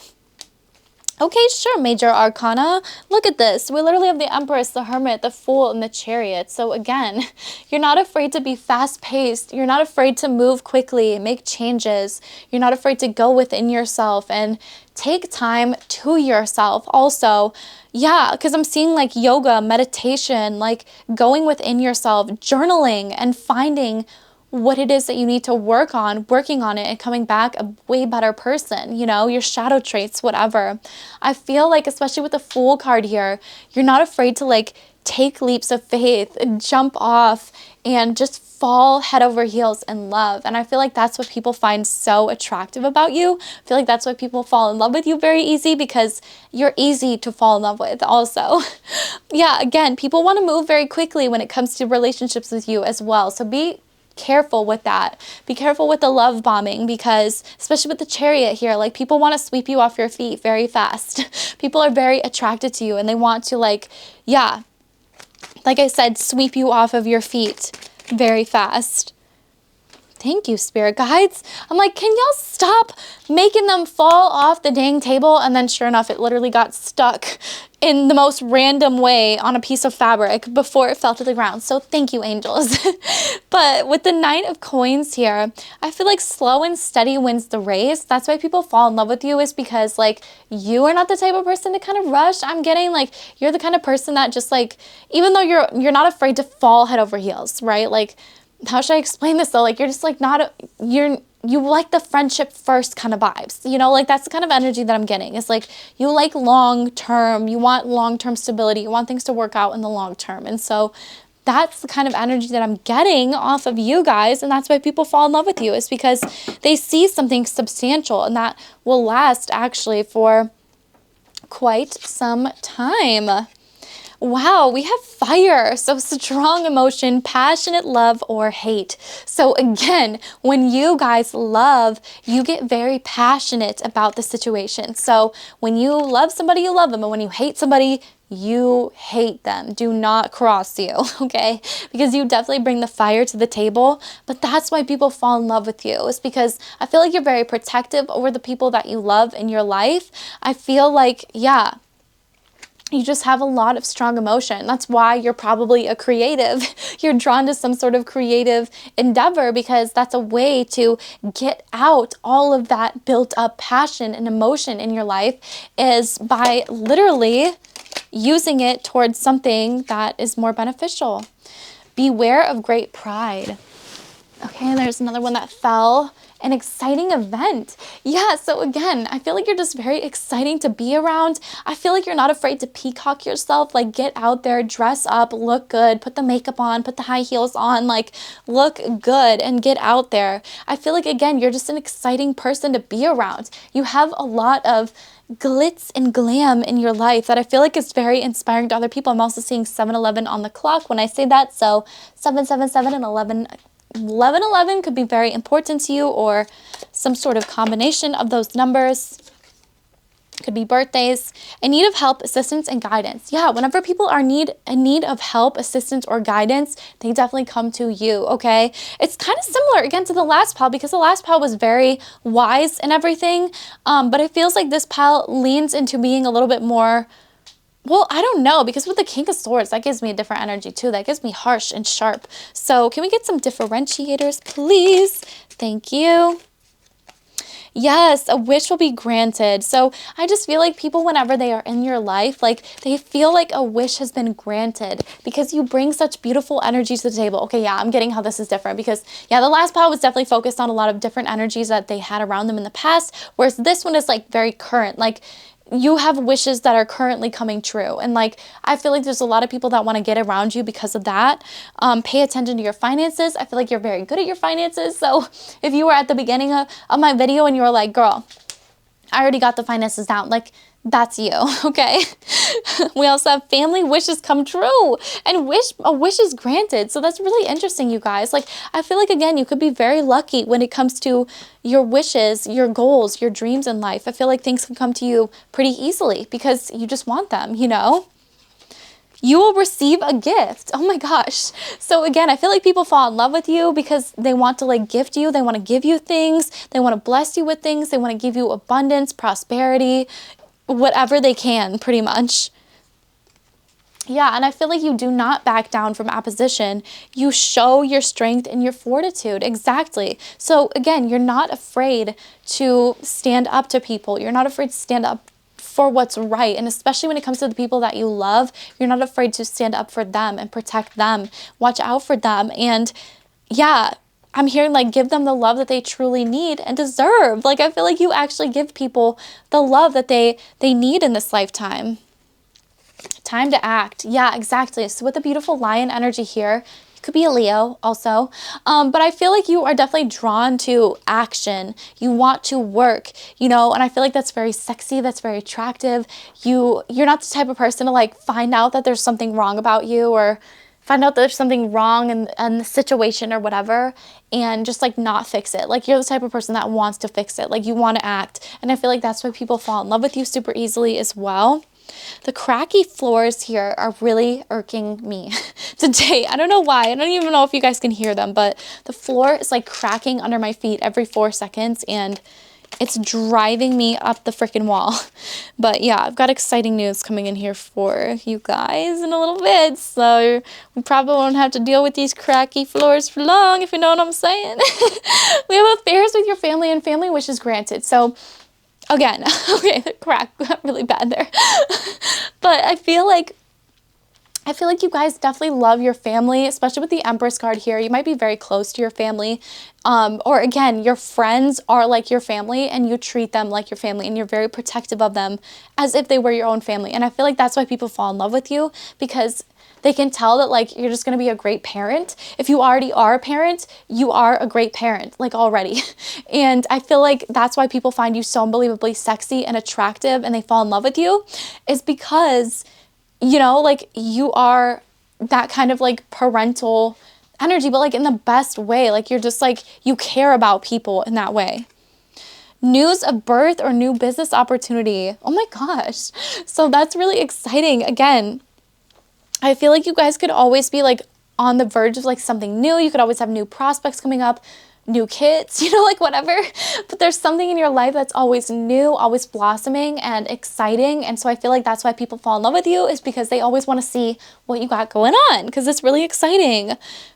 Okay, sure, Major Arcana. Look at this. We literally have the Empress, the Hermit, the Fool, and the Chariot. So again, you're not afraid to be fast-paced. You're not afraid to move quickly, make changes. You're not afraid to go within yourself and take time to yourself also. Yeah, because I'm seeing like yoga, meditation, like going within yourself, journaling, and finding what it is that you need to work on, working on it, and coming back a way better person, you know, your shadow traits, whatever. I feel like, especially with the Fool card here, you're not afraid to like take leaps of faith and jump off and just fall head over heels in love. And I feel like that's what people find so attractive about you. I feel like that's why people fall in love with you very easy, because you're easy to fall in love with also. Yeah, again, people want to move very quickly when it comes to relationships with you as well. So be careful with that. Be careful with the love bombing, because especially with the Chariot here, like people want to sweep you off your feet very fast. People are very attracted to you, and they want to like, yeah, like I said, sweep you off of your feet very fast. Thank you, spirit guides. I'm like, can y'all stop making them fall off the dang table? And then sure enough, it literally got stuck in the most random way on a piece of fabric before it fell to the ground. So thank you, angels. But with the Knight of Coins here, I feel like slow and steady wins the race. That's why people fall in love with you, is because like you are not the type of person to kind of rush. I'm getting like you're the kind of person that just like, even though you're not afraid to fall head over heels, right? Like, how should I explain this though? Like, you're just like you like the friendship first kind of vibes, you know, like that's the kind of energy that I'm getting. It's like you like long term, you want long term stability, you want things to work out in the long term. And so that's the kind of energy that I'm getting off of you guys. And that's why people fall in love with you, is because they see something substantial and that will last actually for quite some time. Wow, we have fire. So strong emotion, passionate love, or hate. So again, when you guys love, you get very passionate about the situation. So when you love somebody, you love them. And when you hate somebody, you hate them. Do not cross you, okay? Because you definitely bring the fire to the table. But that's why people fall in love with you. It's because I feel like you're very protective over the people that you love in your life. I feel like, yeah, you just have a lot of strong emotion. That's why you're probably a creative. You're drawn to some sort of creative endeavor, because that's a way to get out all of that built up passion and emotion in your life, is by literally using it towards something that is more beneficial. Beware of great pride. Okay, there's another one that fell. An exciting event. Yeah, so again, I feel like you're just very exciting to be around. I feel like you're not afraid to peacock yourself, like get out there, dress up, look good, put the makeup on, put the high heels on, like look good and get out there. I feel like, again, you're just an exciting person to be around. You have a lot of glitz and glam in your life that I feel like is very inspiring to other people. I'm also seeing 7-11 on the clock when I say that, so 777 and 1111 could be very important to you, or some sort of combination of those numbers. Could be birthdays. In need of help, assistance, and guidance. Yeah, whenever people are in need of help, assistance, or guidance, they definitely come to you, okay? It's kind of similar, again, to the last pile, because the last pile was very wise and everything, but it feels like this pile leans into being a little bit more Well, I don't know, because with the King of Swords, that gives me a different energy too. That gives me harsh and sharp. So can we get some differentiators, please? Thank you. Yes, a wish will be granted. So I just feel like people, whenever they are in your life, like they feel like a wish has been granted because you bring such beautiful energy to the table. Okay, yeah, I'm getting how this is different because, yeah, the last pile was definitely focused on a lot of different energies that they had around them in the past, whereas this one is like very current. Like, you have wishes that are currently coming true. And like, I feel like there's a lot of people that want to get around you because of that. Pay attention to your finances. I feel like you're very good at your finances. So if you were at the beginning of my video and you were like, girl, I already got the finances down, like, that's you, okay? We also have family wishes come true and a wish is granted. So that's really interesting, you guys. Like, I feel like, again, you could be very lucky when it comes to your wishes, your goals, your dreams in life. I feel like things can come to you pretty easily because you just want them, you know? You will receive a gift. Oh my gosh. So again, I feel like people fall in love with you because they want to like gift you. They want to give you things. They want to bless you with things. They want to give you abundance, prosperity, whatever they can, pretty much. Yeah, and I feel like you do not back down from opposition. You show your strength and your fortitude. Exactly. So again, you're not afraid to stand up to people. You're not afraid to stand up for what's right. And especially when it comes to the people that you love, you're not afraid to stand up for them and protect them, watch out for them. And yeah, I'm hearing like give them the love that they truly need and deserve. Like, I feel like you actually give people the love that they need in this lifetime. Time to act. Yeah, exactly. So with the beautiful lion energy here, could be a Leo also, but I feel like you are definitely drawn to action. You want to work, you know, and I feel like that's very sexy, that's very attractive. You're not the type of person to like find out that there's something wrong about you or find out there's something wrong in the situation or whatever and just like not fix it. Like, you're the type of person that wants to fix it. Like, you want to act, and I feel like that's why people fall in love with you super easily as well. The cracky floors here are really irking me today. I don't know why. I don't even know if you guys can hear them, but the floor is like cracking under my feet every 4 seconds and it's driving me up the freaking wall. But yeah, I've got exciting news coming in here for you guys in a little bit. So we probably won't have to deal with these cracky floors for long, if you know what I'm saying. We have affairs with your family and family wishes granted. So again, okay, the crack got really bad there. But I feel like you guys definitely love your family, especially with the Empress card here. You might be very close to your family. Or again, your friends are like your family and you treat them like your family and you're very protective of them as if they were your own family. And I feel like that's why people fall in love with you, because they can tell that like you're just going to be a great parent. If you already are a parent, you are a great parent, like already. And I feel like that's why people find you so unbelievably sexy and attractive and they fall in love with you, is because, you know, like you are that kind of like parental energy, but like in the best way. Like, you're just like, you care about people in that way. News of birth or new business opportunity. Oh my gosh. So that's really exciting. Again, I feel like you guys could always be like on the verge of like something new. You could always have new prospects coming up, new kids, you know, like whatever. But there's something in your life that's always new, always blossoming and exciting. And so I feel like that's why people fall in love with you, is because they always want to see what you got going on, because it's really exciting.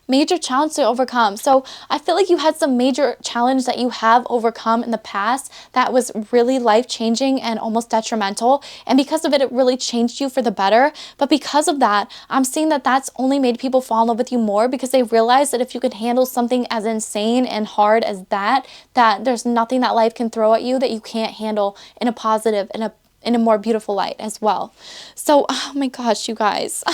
Major challenge to overcome. So I feel like you had some major challenge that you have overcome in the past that was really life-changing and almost detrimental. And because of it, it really changed you for the better. But because of that, I'm seeing that that's only made people fall in love with you more, because they realize that if you could handle something as insane and hard as that there's nothing that life can throw at you that you can't handle in a positive, in a more beautiful light as well. So, oh my gosh, you guys.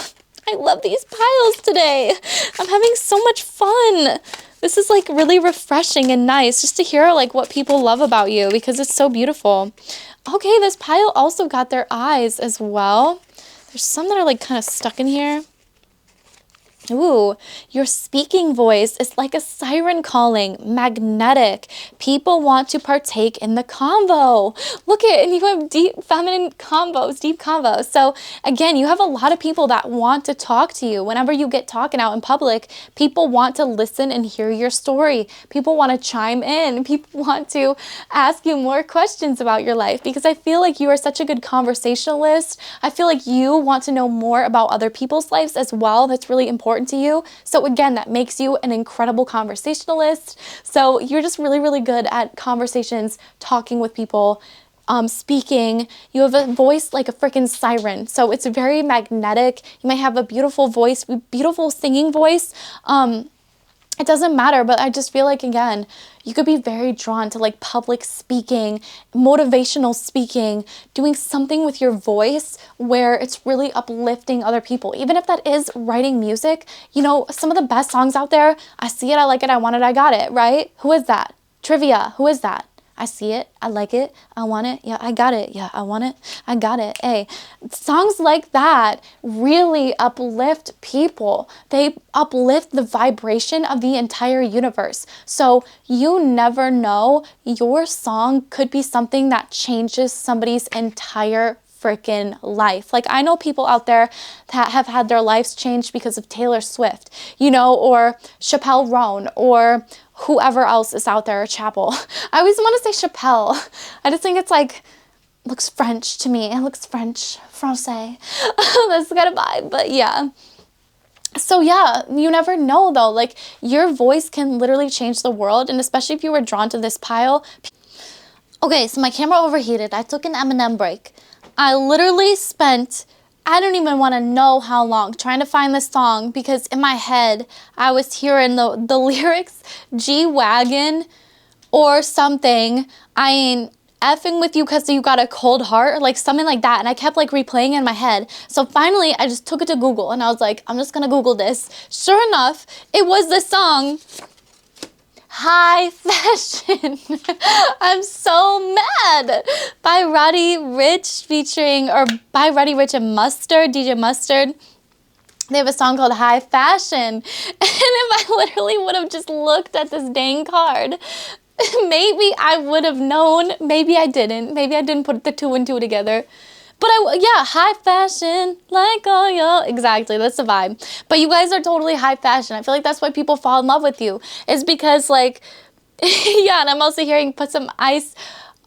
I love these piles today. I'm having so much fun. This is like really refreshing and nice just to hear like what people love about you, because it's so beautiful. Okay, this pile also got their eyes as well. There's some that are like kind of stuck in here. Ooh, your speaking voice is like a siren calling, magnetic. People want to partake in the convo. Look at, and you have deep feminine combos, deep convos. So again, you have a lot of people that want to talk to you. Whenever you get talking out in public, people want to listen and hear your story. People want to chime in. People want to ask you more questions about your life because I feel like you are such a good conversationalist. I feel like you want to know more about other people's lives as well. That's really important to you. So again, that makes you an incredible conversationalist. So you're just really, really good at conversations, talking with people, speaking. You have a voice like a freaking siren. So it's very magnetic. You might have a beautiful voice, beautiful singing voice. It doesn't matter, but I just feel like, again, you could be very drawn to like public speaking, motivational speaking, doing something with your voice where it's really uplifting other people. Even if that is writing music, you know, some of the best songs out there, I see it, I like it, I want it, I got it, right? Who is that? Trivia, who is that? I see it, I like it, I want it, yeah, I got it, yeah, I want it, I got it. Hey, songs like that really uplift people. They uplift the vibration of the entire universe. So you never know, your song could be something that changes somebody's entire freaking life. Like I know people out there that have had their lives changed because of Taylor Swift, you know, or Chappelle Roan, or whoever else is out there, Chapel. I always want to say Chappelle. I just think it's like, looks French to me. It looks French, Francais. That's kind of vibe, but yeah. So yeah, you never know though. Like your voice can literally change the world, and especially if you were drawn to this pile. Okay, so my camera overheated. I took an M&M break. I literally spent, I don't even want to know how long trying to find this song because in my head I was hearing the lyrics G-Wagon or something. I ain't effing with you because you got a cold heart or like something like that, and I kept like replaying in my head. So finally I just took it to Google and I was like, I'm just gonna Google this. Sure enough, it was the song High Fashion. I'm so mad. By Roddy Ricch featuring, or by Roddy Ricch and Mustard, DJ Mustard. They have a song called High Fashion. And if I literally would have just looked at this dang card, maybe I would have known. Maybe I didn't. Maybe I didn't put the two and two together. But yeah, high fashion, like all y'all. Exactly, that's the vibe. But you guys are totally high fashion. I feel like that's why people fall in love with you. It's because like, yeah, and I'm also hearing put some ice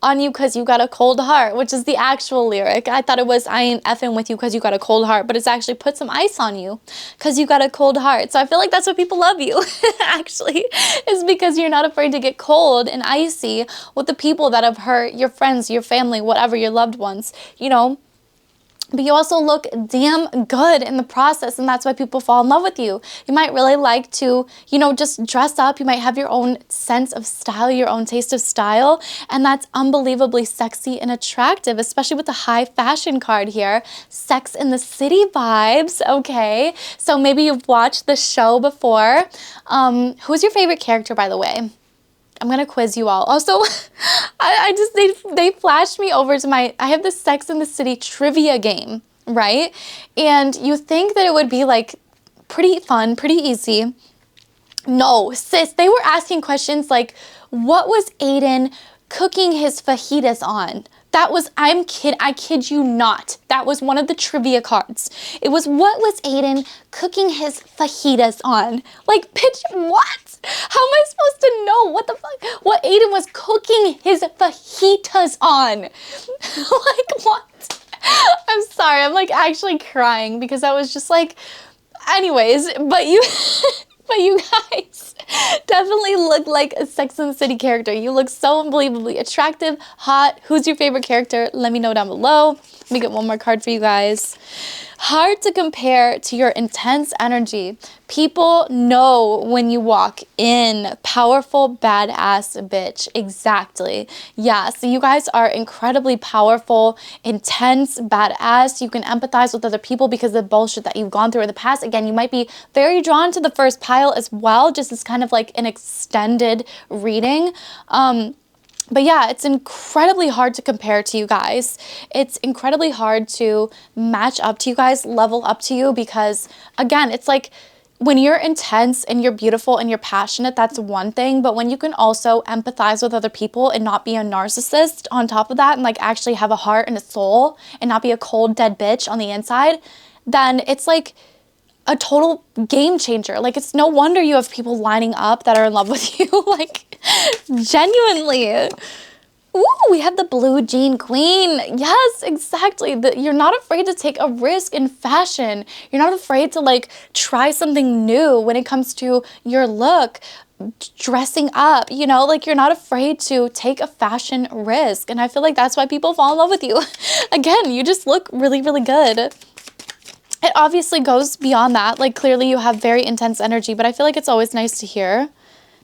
on you because you got a cold heart, which is the actual lyric. I thought it was I ain't effing with you because you got a cold heart, but it's actually put some ice on you because you got a cold heart. So I feel like that's why people love you, actually, is because you're not afraid to get cold and icy with the people that have hurt your friends, your family, whatever, your loved ones, you know. But you also look damn good in the process, and that's why people fall in love with you. You might really like to, you know, just dress up. You might have your own sense of style, your own taste of style, and that's unbelievably sexy and attractive, especially with the high fashion card here. Sex in the City vibes, okay? So maybe you've watched the show before. Who's your favorite character, by the way? I'm gonna quiz you all. Also, they flashed me over to I have this Sex in the City trivia game, right? And you think that it would be like pretty fun, pretty easy. No, sis, they were asking questions like, what was Aiden cooking his fajitas on? That was, I kid you not. That was one of the trivia cards. It was, what was Aiden cooking his fajitas on? Like, bitch, what? How am I supposed to know what the fuck? What Aiden was cooking his fajitas on? Like, what? I'm sorry, I'm like actually crying because I was just like, anyways, but you... But you guys definitely look like a Sex and the City character. You look so unbelievably attractive, hot. Who's your favorite character? Let me know down below. Let me get one more card for you guys. Hard to compare to your intense energy. People know when you walk in. Powerful, badass bitch. Exactly. Yeah, so you guys are incredibly powerful, intense, badass. You can empathize with other people because of the bullshit that you've gone through in the past. Again, you might be very drawn to the first pile as well, just as kind of like an extended reading. But yeah, it's incredibly hard to compare to you guys. It's incredibly hard to match up to you guys, level up to you, because again, it's like when you're intense and you're beautiful and you're passionate, that's one thing. But when you can also empathize with other people and not be a narcissist on top of that, and like actually have a heart and a soul and not be a cold, dead bitch on the inside, then it's like a total game changer. Like, it's no wonder you have people lining up that are in love with you. Like, genuinely. Ooh, we have the blue jean queen. Yes, exactly. You're not afraid to take a risk in fashion. You're not afraid to like try something new when it comes to your look, dressing up, you know, like you're not afraid to take a fashion risk. And I feel like that's why people fall in love with you. Again, you just look really, really good. It obviously goes beyond that. Like, clearly you have very intense energy, but I feel like it's always nice to hear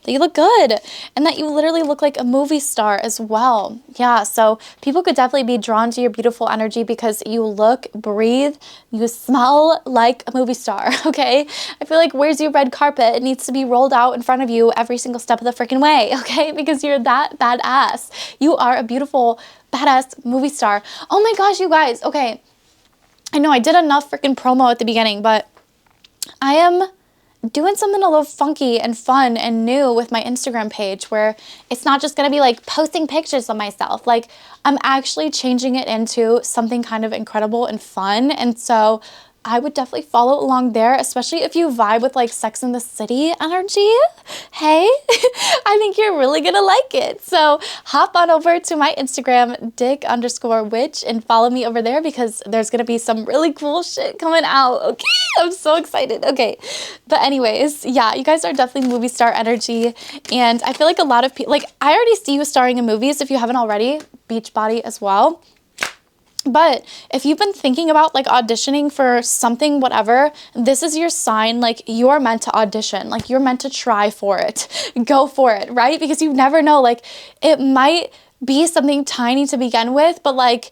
that you look good and that you literally look like a movie star as well. Yeah, so people could definitely be drawn to your beautiful energy because you look, breathe, you smell like a movie star, okay? I feel like, where's your red carpet? It needs to be rolled out in front of you every single step of the freaking way, okay? Because you're that badass. You are a beautiful, badass movie star. Oh my gosh, you guys, okay. I know I did enough freaking promo at the beginning, but I am doing something a little funky and fun and new with my Instagram page, where it's not just gonna be like posting pictures of myself. Like, I'm actually changing it into something kind of incredible and fun. And so I would definitely follow along there, especially if you vibe with like Sex and the City energy. Hey, I think you're really gonna like it. So hop on over to my Instagram, _witch, and follow me over there because there's gonna be some really cool shit coming out. Okay, I'm so excited. Okay, but anyways, yeah, you guys are definitely movie star energy. And I feel like a lot of people, like, I already see you starring in movies if you haven't already, Beachbody as well. But if you've been thinking about like auditioning for something, whatever, this is your sign. Like, you are meant to audition. Like, you're meant to try for it. Go for it, right? Because you never know. Like, it might be something tiny to begin with, but like,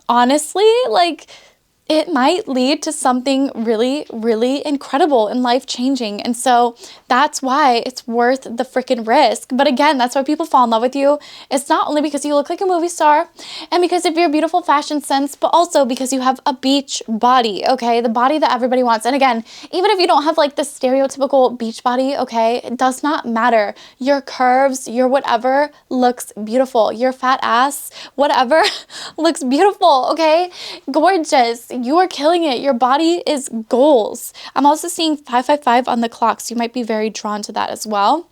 honestly, like, it might lead to something really, really incredible and life-changing. And so that's why it's worth the freaking risk. But again, that's why people fall in love with you. It's not only because you look like a movie star and because of your beautiful fashion sense, but also because you have a beach body, okay? The body that everybody wants. And again, even if you don't have like the stereotypical beach body, okay, it does not matter. Your curves, your whatever looks beautiful. Your fat ass, whatever, looks beautiful, okay? Gorgeous. You are killing it. Your body is goals. I'm also seeing 555 on the clock, so you might be very drawn to that as well.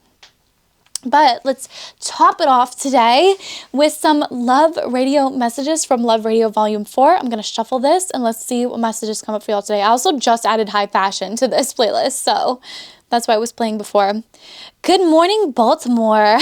But let's top it off today with some love radio messages from Love Radio Volume 4. I'm going to shuffle this and let's see what messages come up for y'all today. I also just added high fashion to this playlist, so that's why I was playing before. Good morning, Baltimore.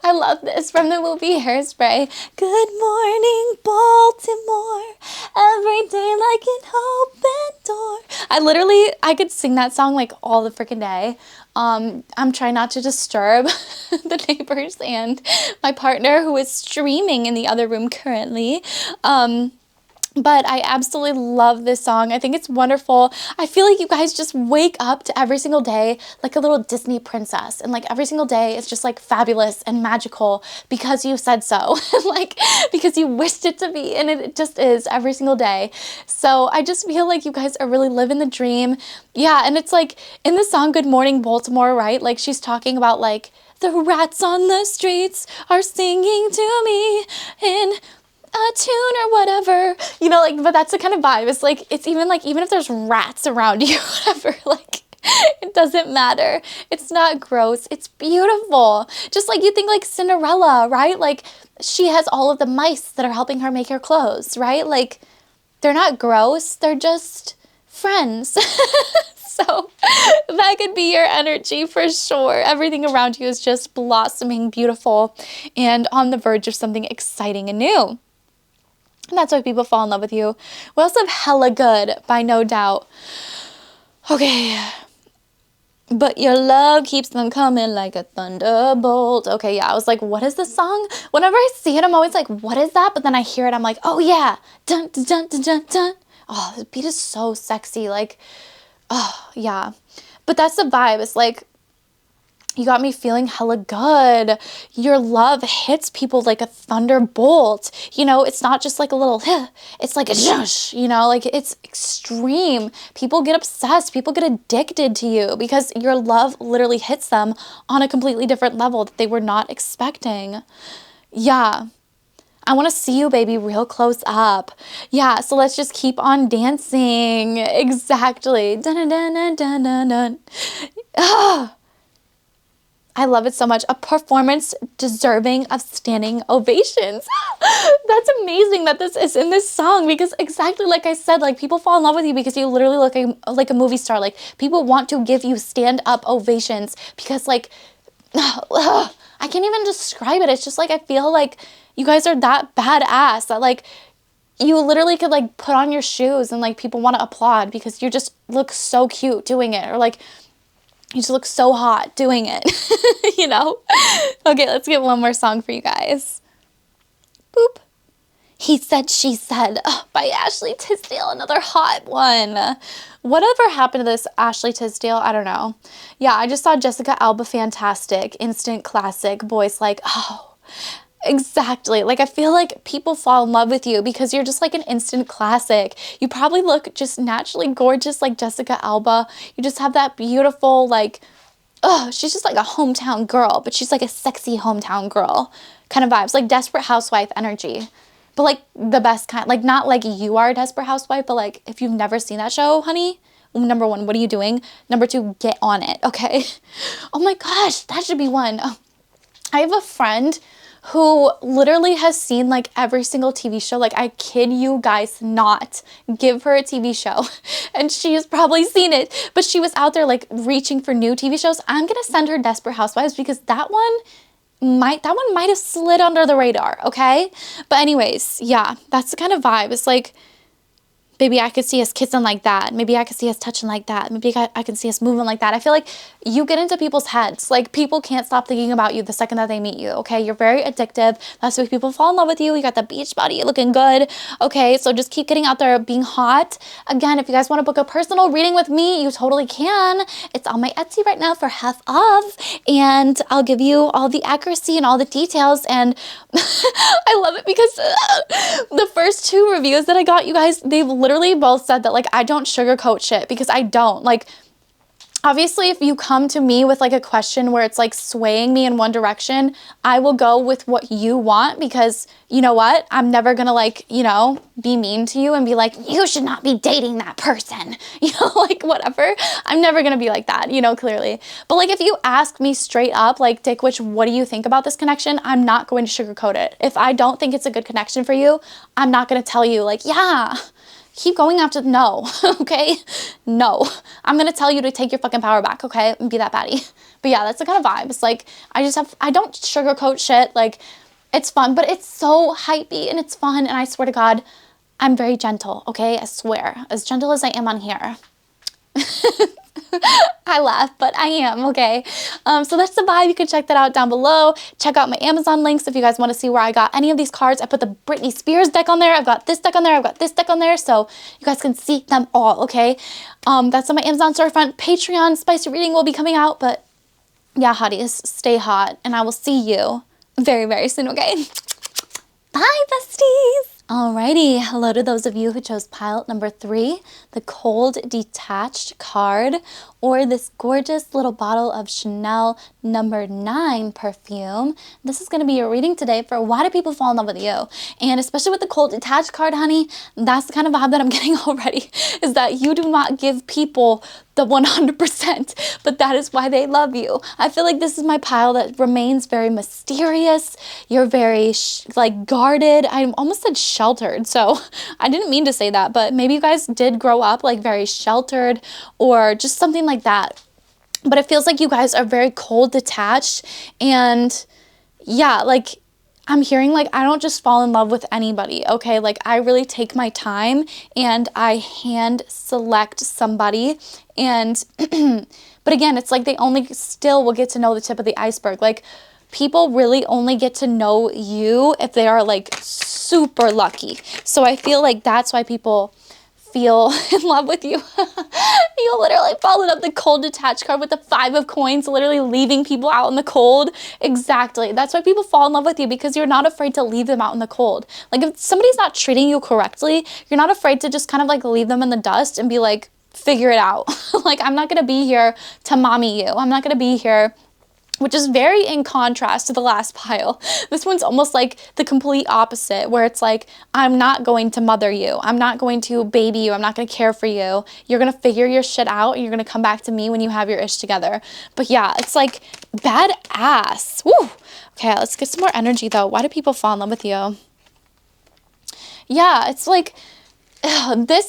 I love this from the movie Hairspray. Good morning, Baltimore. Every day like an open door. I could sing that song like all the freaking day. I'm trying not to disturb the neighbors and my partner, who is streaming in the other room currently. But I absolutely love this song. I think it's wonderful. I feel like you guys just wake up to every single day like a little Disney princess. And like every single day is just like fabulous and magical because you said so. Like, because you wished it to be. And it just is every single day. So I just feel like you guys are really living the dream. Yeah, and it's like in the song Good Morning Baltimore, right? Like, she's talking about like the rats on the streets are singing to me in a tune or whatever, you know, like, but that's the kind of vibe. It's like, it's even like, even if there's rats around you, whatever, like, it doesn't matter. It's not gross. It's beautiful. Just like you think like Cinderella, right? Like, she has all of the mice that are helping her make her clothes, right? Like, they're not gross. They're just friends. So that could be your energy for sure. Everything around you is just blossoming, beautiful, and on the verge of something exciting and new. And that's why people fall in love with you. We also have Hella Good by No Doubt. Okay. But your love keeps them coming like a thunderbolt. Okay, yeah, I was like, what is this song? Whenever I see it, I'm always like, what is that? But then I hear it, I'm like, oh yeah. Dun, dun, dun, dun, dun, dun. Oh, the beat is so sexy. Like, oh, yeah. But that's the vibe. It's like, You got me feeling hella good. Your love hits people like a thunderbolt. You know, it's not just like a little, it's like a zhoosh, you know, like it's extreme. People get obsessed. People get addicted to you because your love literally hits them on a completely different level that they were not expecting. Yeah. I want to see you, baby, real close up. Yeah, so let's just keep on dancing. Exactly. Dun, dun, dun, dun, dun, dun. Ah. I love it so much. A performance deserving of standing ovations. That's amazing that this is in this song because exactly like I said, like people fall in love with you because you literally look like a movie star. Like people want to give you stand up ovations because like, I can't even describe it. It's just like I feel like you guys are that badass that like you literally could like put on your shoes and like people want to applaud because you just look so cute doing it, or like you just look so hot doing it, you know? Okay, let's get one more song for you guys. Boop. He Said, She Said by Ashley Tisdale, another hot one. Whatever happened to this Ashley Tisdale? I don't know. Yeah, I just saw Jessica Alba Fantastic, instant classic, boys like, oh, exactly. Like, I feel like people fall in love with you because you're just like an instant classic. You probably look just naturally gorgeous like Jessica Alba. You just have that beautiful, like, oh, she's just like a hometown girl, but she's like a sexy hometown girl kind of vibes, like Desperate Housewife energy. But like the best kind, like not like you are a Desperate Housewife, but like if you've never seen that show, honey, number one, what are you doing? Number two, get on it, okay? Oh my gosh, that should be one. Oh, I have a friend who literally has seen like every single TV show. Like, I kid you guys not. Give her a TV show and she has probably seen it, but she was out there like reaching for new TV shows. I'm gonna send her Desperate Housewives because that one might have slid under the radar, okay? But anyways, yeah, that's the kind of vibe. It's like, maybe I could see us kissing like that. Maybe I could see us touching like that. Maybe I can see us moving like that. I feel like you get into people's heads. Like, people can't stop thinking about you the second that they meet you, okay? You're very addictive. That's why people fall in love with you. You got the beach body, looking good, okay? So just keep getting out there, being hot. Again, if you guys want to book a personal reading with me, you totally can. It's on my Etsy right now for half off, and I'll give you all the accuracy and all the details, and I love it because the first 2 reviews that I got, you guys, they've literally both said that like I don't sugarcoat shit, because I don't. Like, obviously, if you come to me with like a question where it's like swaying me in one direction, I will go with what you want, because you know what? I'm never gonna like, you know, be mean to you and be like, you should not be dating that person. You know, like whatever. I'm never gonna be like that, you know, clearly. But like if you ask me straight up, like, Dick Witch, what do you think about this connection? I'm not going to sugarcoat it. If I don't think it's a good connection for you, I'm not gonna tell you like, yeah, keep going after the no, okay? No. I'm gonna tell you to take your fucking power back, okay? And be that baddie. But yeah, that's the kind of vibe. It's like, I don't sugarcoat shit. Like, it's fun, but it's so hypey and it's fun. And I swear to God, I'm very gentle, okay? I swear. As gentle as I am on here. I laugh, but I am, okay? So that's the vibe. You can check that out down below. Check out my Amazon links if you guys want to see where I got any of these cards. I put the Britney Spears deck on there. I've got this deck on there. I've got this deck on there. So you guys can see them all, okay? That's on my Amazon storefront. Patreon spicy reading will be coming out, but yeah, hotties, stay hot, and I will see you very, very soon, okay? Bye, besties! Alrighty, hello to those of you who chose pile number 3, the Cold Detached card, or this gorgeous little bottle of Chanel number 9 perfume. This is going to be your reading today for why do people fall in love with you? And especially with the Cold Detached card, honey, that's the kind of vibe that I'm getting already, is that you do not give people the 100%, but that is why they love you. I feel like this is my pile that remains very mysterious. You're very like guarded. I almost said sheltered, so I didn't mean to say that, but maybe you guys did grow up like very sheltered or just something like that. But it feels like you guys are very cold detached, and yeah, like I'm hearing like I don't just fall in love with anybody, okay? Like I really take my time and I hand select somebody, and but again, it's like they only still will get to know the tip of the iceberg. Like people really only get to know you if they are like super lucky. So I feel like that's why people feel in love with you. You literally followed up the cold detached card with the 5 of coins, literally leaving people out in the cold. Exactly. That's why people fall in love with you, because you're not afraid to leave them out in the cold. Like if somebody's not treating you correctly, you're not afraid to just kind of like leave them in the dust and be like, figure it out. Like, I'm not going to be here to mommy you. I'm not going to be here, which is very in contrast to the last pile. This one's almost like the complete opposite, where it's like, I'm not going to mother you. I'm not going to baby you. I'm not going to care for you. You're going to figure your shit out, and you're going to come back to me when you have your ish together. But yeah, it's like badass. Woo! Okay, let's get some more energy though. Why do people fall in love with you? Yeah, it's like,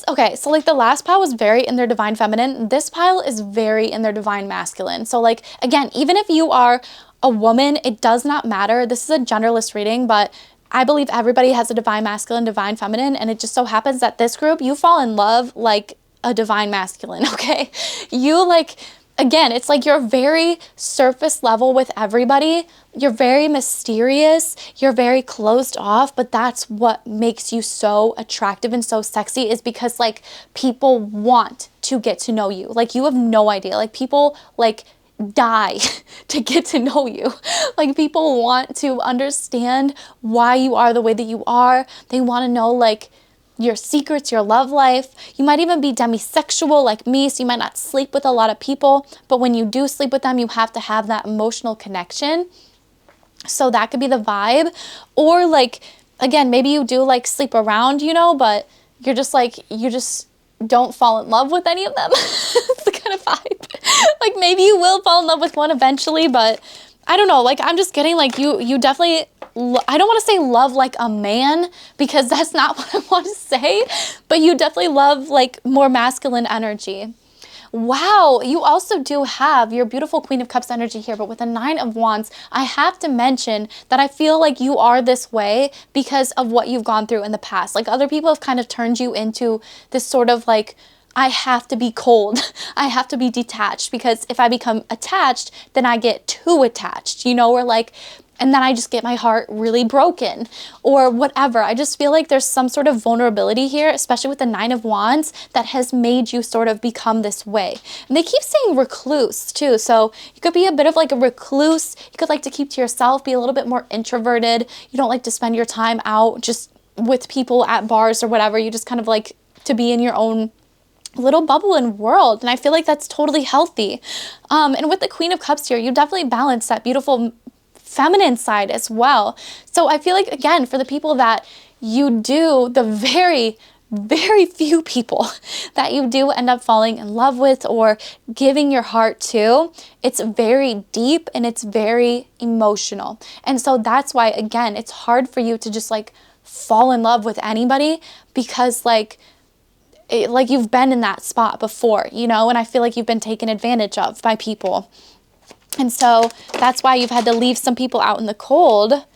okay, so like the last pile was very in their divine feminine. This pile is very in their divine masculine. So like, again, even if you are a woman, it does not matter. This is a genderless reading, but I believe everybody has a divine masculine, divine feminine. And it just so happens that this group, you fall in love like a divine masculine, okay? You like, again, it's like you're very surface level with everybody. You're very mysterious. You're very closed off, but that's what makes you so attractive and so sexy, is because like people want to get to know you. Like you have no idea. Like people like die to get to know you. Like people want to understand why you are the way that you are. They want to know like your secrets, your love life. You might even be demisexual like me, so you might not sleep with a lot of people, but when you do sleep with them, you have to have that emotional connection. So that could be the vibe. Or like, again, maybe you do like sleep around, you know, but you're just like, you just don't fall in love with any of them. It's the kind of vibe. Like maybe you will fall in love with one eventually, but I don't know. Like I'm just getting like you definitely, I don't want to say love like a man, because that's not what I want to say, but you definitely love like more masculine energy. Wow, you also do have your beautiful Queen of Cups energy here, but with the 9 of Wands, I have to mention that I feel like you are this way because of what you've gone through in the past. Like other people have kind of turned you into this sort of like, I have to be cold. I have to be detached, because if I become attached, then I get too attached, you know, or like, and then I just get my heart really broken or whatever. I just feel like there's some sort of vulnerability here, especially with the 9 of Wands, that has made you sort of become this way. And they keep saying recluse too. So you could be a bit of like a recluse. You could like to keep to yourself, be a little bit more introverted. You don't like to spend your time out just with people at bars or whatever. You just kind of like to be in your own little bubble and world. And I feel like that's totally healthy. And with the Queen of Cups here, you definitely balance that beautiful feminine side as well. So I feel like, again, for the people that you do, the very, very few people that you do end up falling in love with or giving your heart to, it's very deep and it's very emotional. And so that's why, again, it's hard for you to just like fall in love with anybody, because like you've been in that spot before, you know, and I feel like you've been taken advantage of by people. And so that's why you've had to leave some people out in the cold.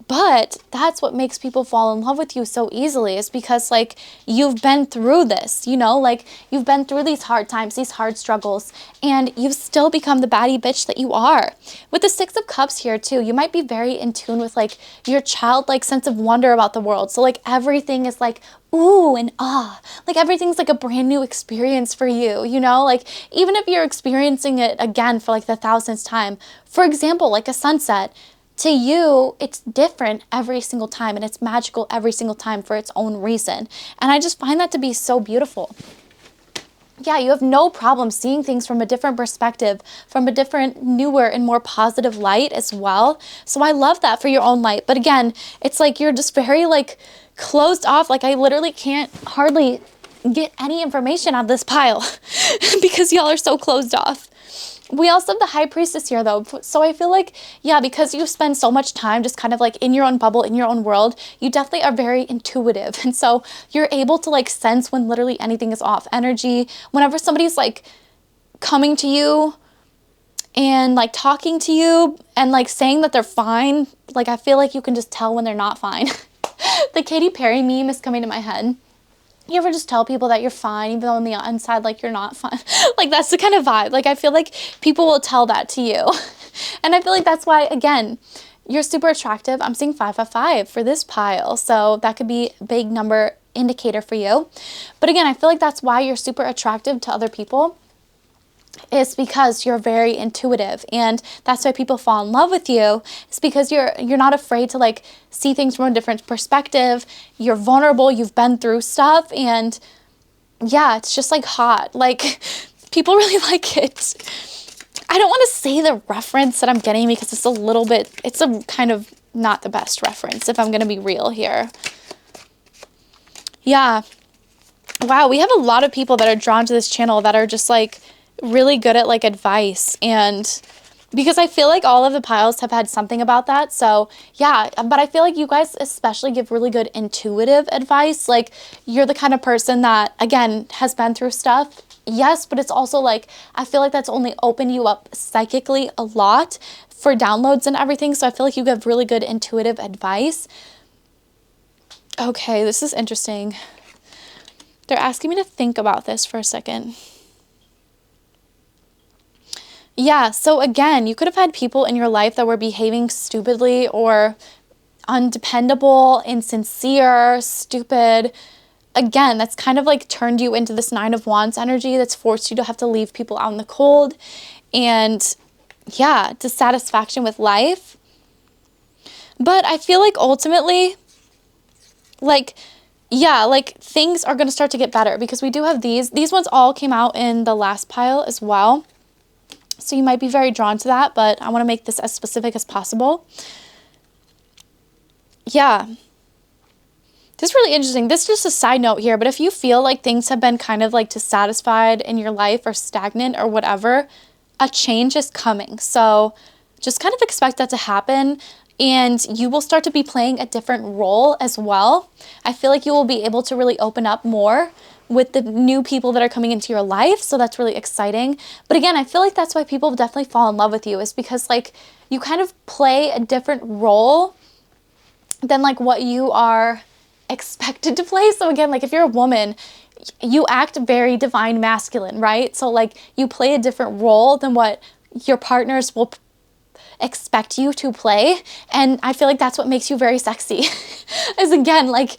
But that's what makes people fall in love with you so easily, is because like you've been through this, you know, like you've been through these hard times, these hard struggles, and you've still become the baddie bitch that you are. With the 6 of Cups here too, you might be very in tune with like your childlike sense of wonder about the world. So like everything is like, ooh and ah, like everything's like a brand new experience for you, you know, like even if you're experiencing it again for like the 1000th time, for example, like a sunset, to you, it's different every single time and it's magical every single time for its own reason. And I just find that to be so beautiful. Yeah, you have no problem seeing things from a different perspective, from a different, newer and more positive light as well. So I love that for your own light. But again, it's like you're just very like closed off. Like I literally can't hardly get any information out of this pile because y'all are so closed off. We also have the High Priestess here though. So I feel like, yeah, because you spend so much time just kind of like in your own bubble, in your own world, you definitely are very intuitive. And so you're able to like sense when literally anything is off energy. Whenever somebody's like coming to you and like talking to you and like saying that they're fine, like I feel like you can just tell when they're not fine. The Katy Perry meme is coming to my head. You ever just tell people that you're fine, even though on the inside, like, you're not fine? Like, that's the kind of vibe. Like, I feel like people will tell that to you. And I feel like that's why, again, you're super attractive. I'm seeing 555 for this pile. So that could be big number indicator for you. But again, I feel like that's why you're super attractive to other people, is because you're very intuitive, and that's why people fall in love with you. It's because you're not afraid to like see things from a different perspective. You're vulnerable, you've been through stuff, and yeah, it's just like hot. Like people really like it. I don't want to say the reference that I'm getting because it's a kind of not the best reference if I'm going to be real here. Yeah. Wow, we have a lot of people that are drawn to this channel that are just like really good at like advice, and because I feel like all of the piles have had something about that. So yeah, but I feel like you guys especially give really good intuitive advice. Like you're the kind of person that, again, has been through stuff. Yes, but it's also like, I feel like that's only opened you up psychically a lot for downloads and everything. So I feel like you give really good intuitive advice. Okay, this is interesting. They're asking me to think about this for a second. Yeah, so again, you could have had people in your life that were behaving stupidly or undependable, insincere, stupid. Again, that's kind of like turned you into this Nine of Wands energy that's forced you to have to leave people out in the cold, and yeah, dissatisfaction with life. But I feel like ultimately, like, yeah, like things are going to start to get better because we do have these. These ones all came out in the last pile as well. So you might be very drawn to that, but I want to make this as specific as possible. Yeah. This is really interesting. This is just a side note here, but if you feel like things have been kind of like dissatisfied in your life or stagnant or whatever, a change is coming. So just kind of expect that to happen, and you will start to be playing a different role as well. I feel like you will be able to really open up more with the new people that are coming into your life. So that's really exciting. But again, I feel like that's why people definitely fall in love with you, is because like you kind of play a different role than like what you are expected to play. So again, like if you're a woman, you act very divine masculine, right? So like you play a different role than what your partners will expect you to play. And I feel like that's what makes you very sexy. Is again, like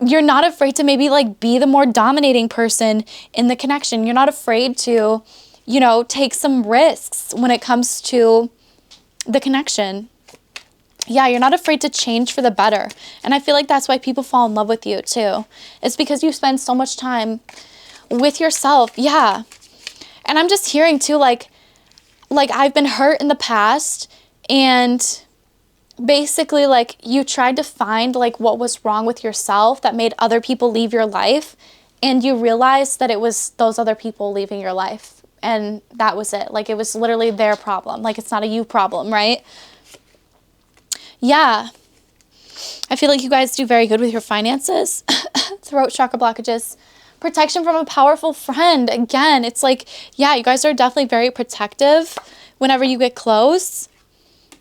you're not afraid to maybe like be the more dominating person in the connection. You're not afraid to, you know, take some risks when it comes to the connection. Yeah, you're not afraid to change for the better. And I feel like that's why people fall in love with you too. It's because you spend so much time with yourself. Yeah. And I'm just hearing too, like I've been hurt in the past, and basically like you tried to find like what was wrong with yourself that made other people leave your life, and you realized that it was those other people leaving your life, and that was it. Like it was literally their problem. Like it's not a you problem, right? Yeah. I feel like you guys do very good with your finances. Throat chakra blockages. Protection from a powerful friend. Again, it's like, yeah, you guys are definitely very protective whenever you get close.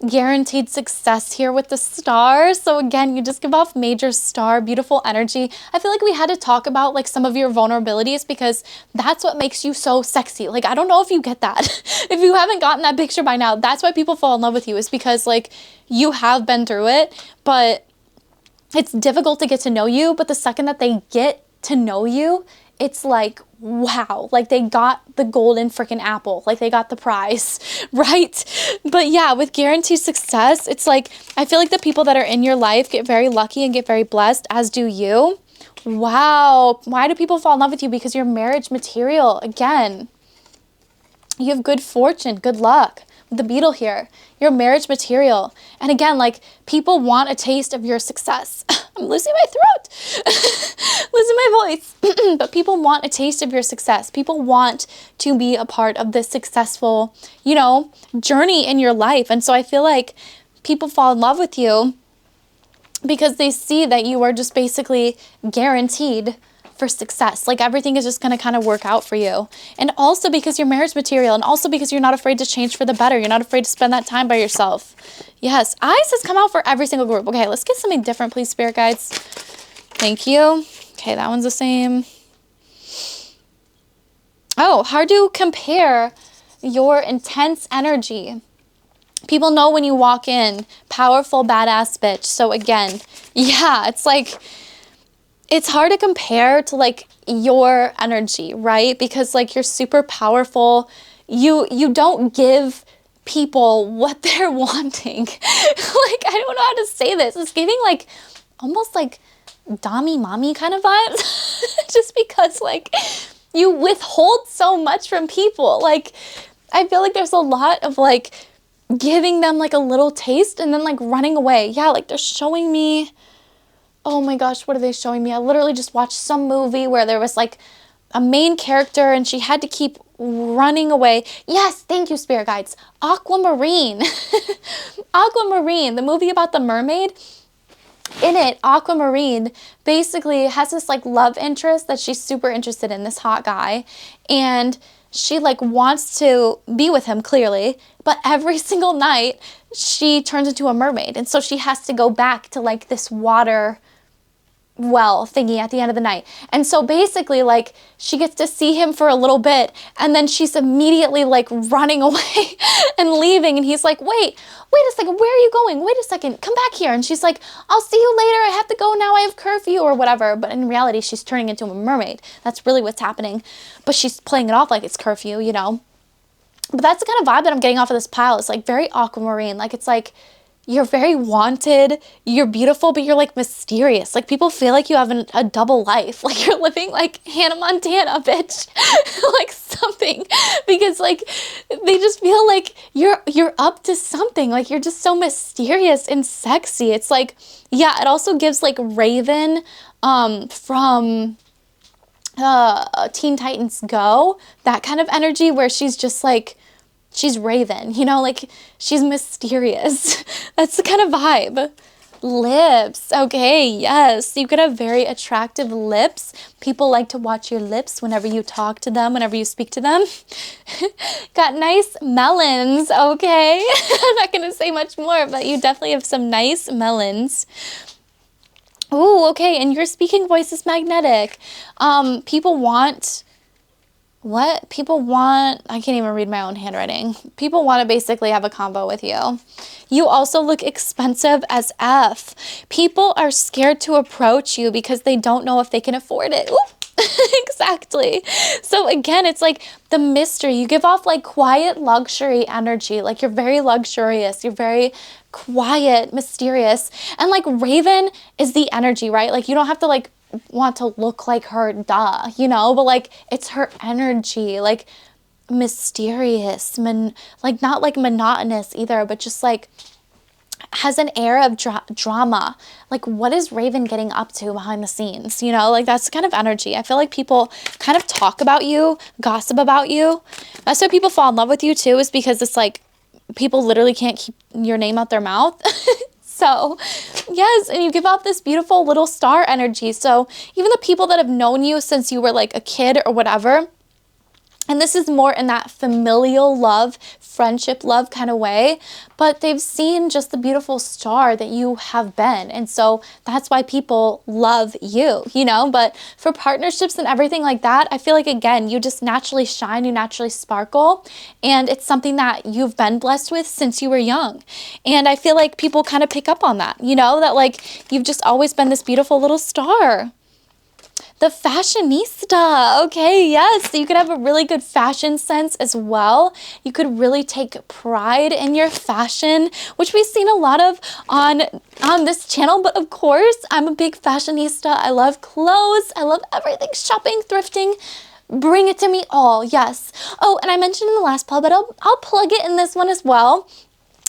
Guaranteed success here with the stars. So again, you just give off major star, beautiful energy. I feel like we had to talk about like some of your vulnerabilities because that's what makes you so sexy. Like, I don't know if you get that. If you haven't gotten that picture by now, that's why people fall in love with you, is because like you have been through it, but it's difficult to get to know you. But the second that they get to know you, it's like, wow, like they got the golden freaking apple, like they got the prize, right? But yeah, with guaranteed success, it's like, I feel like the people that are in your life get very lucky and get very blessed, as do you. Wow. Why do people fall in love with you? Because you're marriage material. Again, you have good fortune, good luck. With the beetle here, you're marriage material. And again, like people want a taste of your success. I'm losing my throat, losing my voice. But people want a taste of your success. People want to be a part of this successful, you know, journey in your life. And so I feel like people fall in love with you because they see that you are just basically guaranteed for success. Like everything is just going to kind of work out for you. And also because you're marriage material, and also because you're not afraid to change for the better. You're not afraid to spend that time by yourself. Yes, eyes has come out for every single group. Okay, let's get something different, please, spirit guides. Thank you. Okay, that one's the same. Oh, hard to compare your intense energy. People know when you walk in, powerful, badass bitch. So again, yeah, it's like, it's hard to compare to like your energy, right? Because like you're super powerful. You don't give people what they're wanting. Like, I don't know how to say this. It's giving like almost like Dami mommy kind of vibes. Just because like you withhold so much from people. Like, I feel like there's a lot of like giving them like a little taste and then like running away. Yeah, like they're showing me, oh my gosh, what are they showing me? I literally just watched some movie where there was like a main character and she had to keep running away. Yes, thank you, spirit guides. Aquamarine. Aquamarine, the movie about the mermaid. In it, Aquamarine basically has this like love interest that she's super interested in, this hot guy, and she like wants to be with him clearly, but every single night she turns into a mermaid, and so she has to go back to like this water well thingy at the end of the night. And so basically like she gets to see him for a little bit and then she's immediately like running away and leaving, and he's like, wait a second, where are you going? Wait a second, come back here. And she's like, I'll see you later, I have to go now, I have curfew or whatever. But in reality she's turning into a mermaid. That's really what's happening, but she's playing it off like it's curfew, you know. But that's the kind of vibe that I'm getting off of this pile. It's like very Aquamarine. Like, it's like you're very wanted, you're beautiful, but you're like mysterious. Like, people feel like you have a double life. Like, you're living like Hannah Montana, bitch. Like something. Because like they just feel like you're up to something. Like, you're just so mysterious and sexy. It's like, yeah, it also gives like Raven from Teen Titans Go, that kind of energy where she's just like, she's Raven, you know, like she's mysterious. That's the kind of vibe. Lips, okay, yes, you could have very attractive lips. People like to watch your lips whenever you talk to them, whenever you speak to them. Got nice melons, okay. I'm not gonna say much more, but you definitely have some nice melons. Oh, okay, and your speaking voice is magnetic. People want, what? People want, I can't even read my own handwriting. People want to basically have a combo with you. You also look expensive as F. People are scared to approach you because they don't know if they can afford it. Ooh. Exactly. So again, it's like the mystery. You give off like quiet luxury energy. Like, you're very luxurious. You're very quiet, mysterious. And like Raven is the energy, right? Like, you don't have to like want to look like her, duh, you know, but like it's her energy, like mysterious, like not like monotonous either, but just like has an air of drama. Like, what is Raven getting up to behind the scenes? You know, like that's kind of energy. I feel like people kind of talk about you, gossip about you. That's why people fall in love with you too, is because it's like people literally can't keep your name out their mouth. So yes, and you give off this beautiful little star energy. So even the people that have known you since you were like a kid or whatever, and this is more in that familial love, friendship love kind of way, but they've seen just the beautiful star that you have been. And so that's why people love you, you know. But for partnerships and everything like that, I feel like, again, you just naturally shine, you naturally sparkle. And it's something that you've been blessed with since you were young. And I feel like people kind of pick up on that, you know, that like you've just always been this beautiful little star. The fashionista, okay, yes, so you could have a really good fashion sense as well. You could really take pride in your fashion, which we've seen a lot of on this channel, but of course, I'm a big fashionista. I love clothes, I love everything, shopping, thrifting, bring it to me all, yes. Oh, and I mentioned in the last plug, but I'll plug it in this one as well,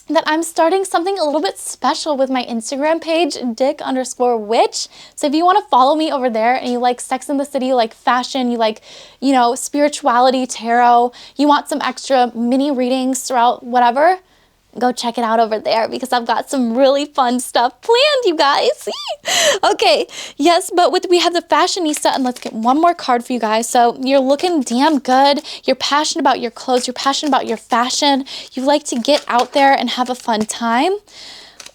that I'm starting something a little bit special with my Instagram page, Dick_Witch. So if you want to follow me over there and you like Sex and the City, you like fashion, you like, you know, spirituality, tarot, you want some extra mini readings throughout whatever, go check it out over there because I've got some really fun stuff planned, you guys. Okay, yes, but we have the fashionista, and let's get one more card for you guys. So you're looking damn good. You're passionate about your clothes. You're passionate about your fashion. You like to get out there and have a fun time.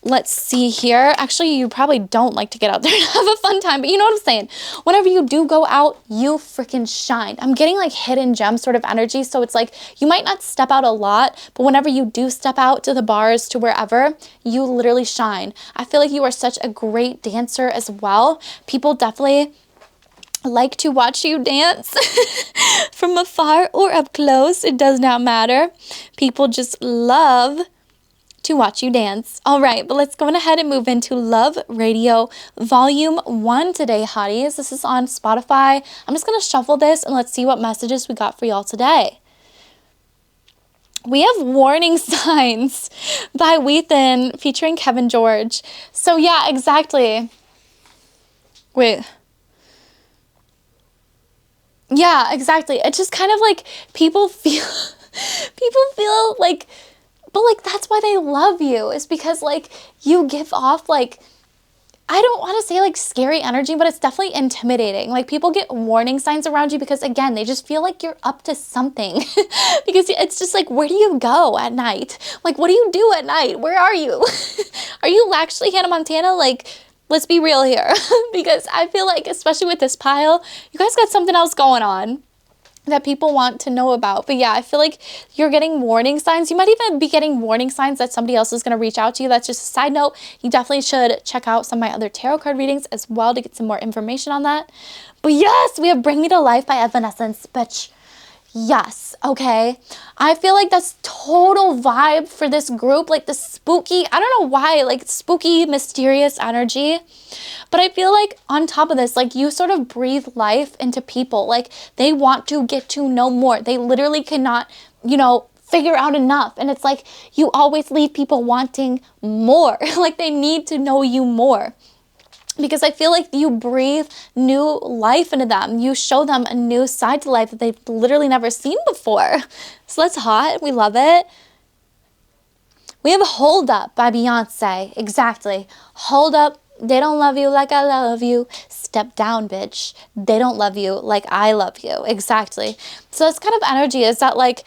let's see here. Actually, you probably don't like to get out there and have a fun time, but you know what I'm saying. Whenever you do go out, you freaking shine. I'm getting like hidden gem sort of energy. So it's like you might not step out a lot, but whenever you do step out to the bars, to wherever, you literally shine. I feel like you are such a great dancer as well. People definitely like to watch you dance from afar or up close. It does not matter. People just love to watch you dance. All right, but let's go ahead and move into Love Radio Volume 1 today, hotties. This is on Spotify. I'm just going to shuffle this and let's see what messages we got for y'all today. We have Warning Signs by 𝘓𝘐𝘕𝘒𝘚 featuring Kevin George. So yeah, exactly. Wait. Yeah, exactly. It's just kind of like people feel like, but like that's why they love you, is because like you give off like, I don't want to say like scary energy, but it's definitely intimidating. Like people get warning signs around you because again, they just feel like you're up to something because it's just like, where do you go at night? Like, what do you do at night? Where are you? Are you actually Hannah Montana? Like, let's be real here because I feel like, especially with this pile, you guys got something else going on that people want to know about. But yeah, I feel like you're getting warning signs. You might even be getting warning signs that somebody else is going to reach out to you. That's just a side note. You definitely should check out some of my other tarot card readings as well to get some more information on that. But yes, we have Bring Me to Life by Evanescence, bitch. Yes, okay. I feel like that's total vibe for this group, like the spooky, I don't know why, like spooky, mysterious energy. But I feel like on top of this, like you sort of breathe life into people. Like they want to get to know more. They literally cannot, you know, figure out enough. And it's like you always leave people wanting more. Like they need to know you more. Because I feel like you breathe new life into them. You show them a new side to life that they've literally never seen before. So that's hot. We love it. We have Hold Up by Beyonce. Exactly. Hold up. They don't love you like I love you. Step down, bitch. They don't love you like I love you. Exactly. So that's kind of energy, is that like,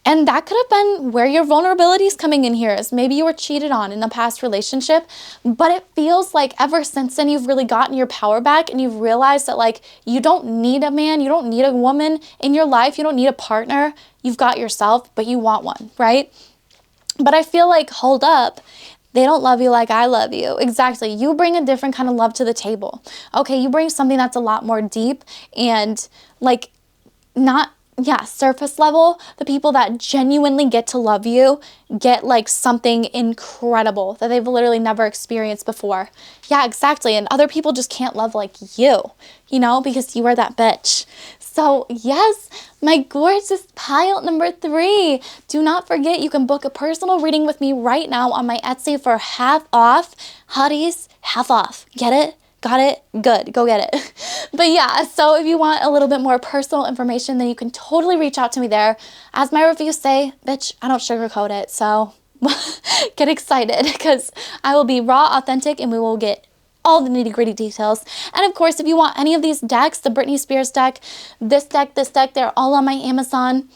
and that could have been where your vulnerability is coming in here, is maybe you were cheated on in a past relationship, but it feels like ever since then you've really gotten your power back and you've realized that like you don't need a man, you don't need a woman in your life, you don't need a partner, you've got yourself, but you want one, right? But I feel like Hold Up, they don't love you like I love you. Exactly. You bring a different kind of love to the table. Okay, you bring something that's a lot more deep and like not, yeah, surface level. The people that genuinely get to love you get like something incredible that they've literally never experienced before. Yeah, exactly. And other people just can't love like you know, because you are that bitch. So yes, my gorgeous pile number 3. Do not forget you can book a personal reading with me right now on my Etsy for half off. Hotties, half off. Get it? Got it? Good. Go get it. But yeah, so if you want a little bit more personal information, then you can totally reach out to me there. As my reviews say, bitch, I don't sugarcoat it. So get excited because I will be raw, authentic, and we will get all the nitty-gritty details. And of course, if you want any of these decks, the Britney Spears deck, this deck, they're all on my Amazon.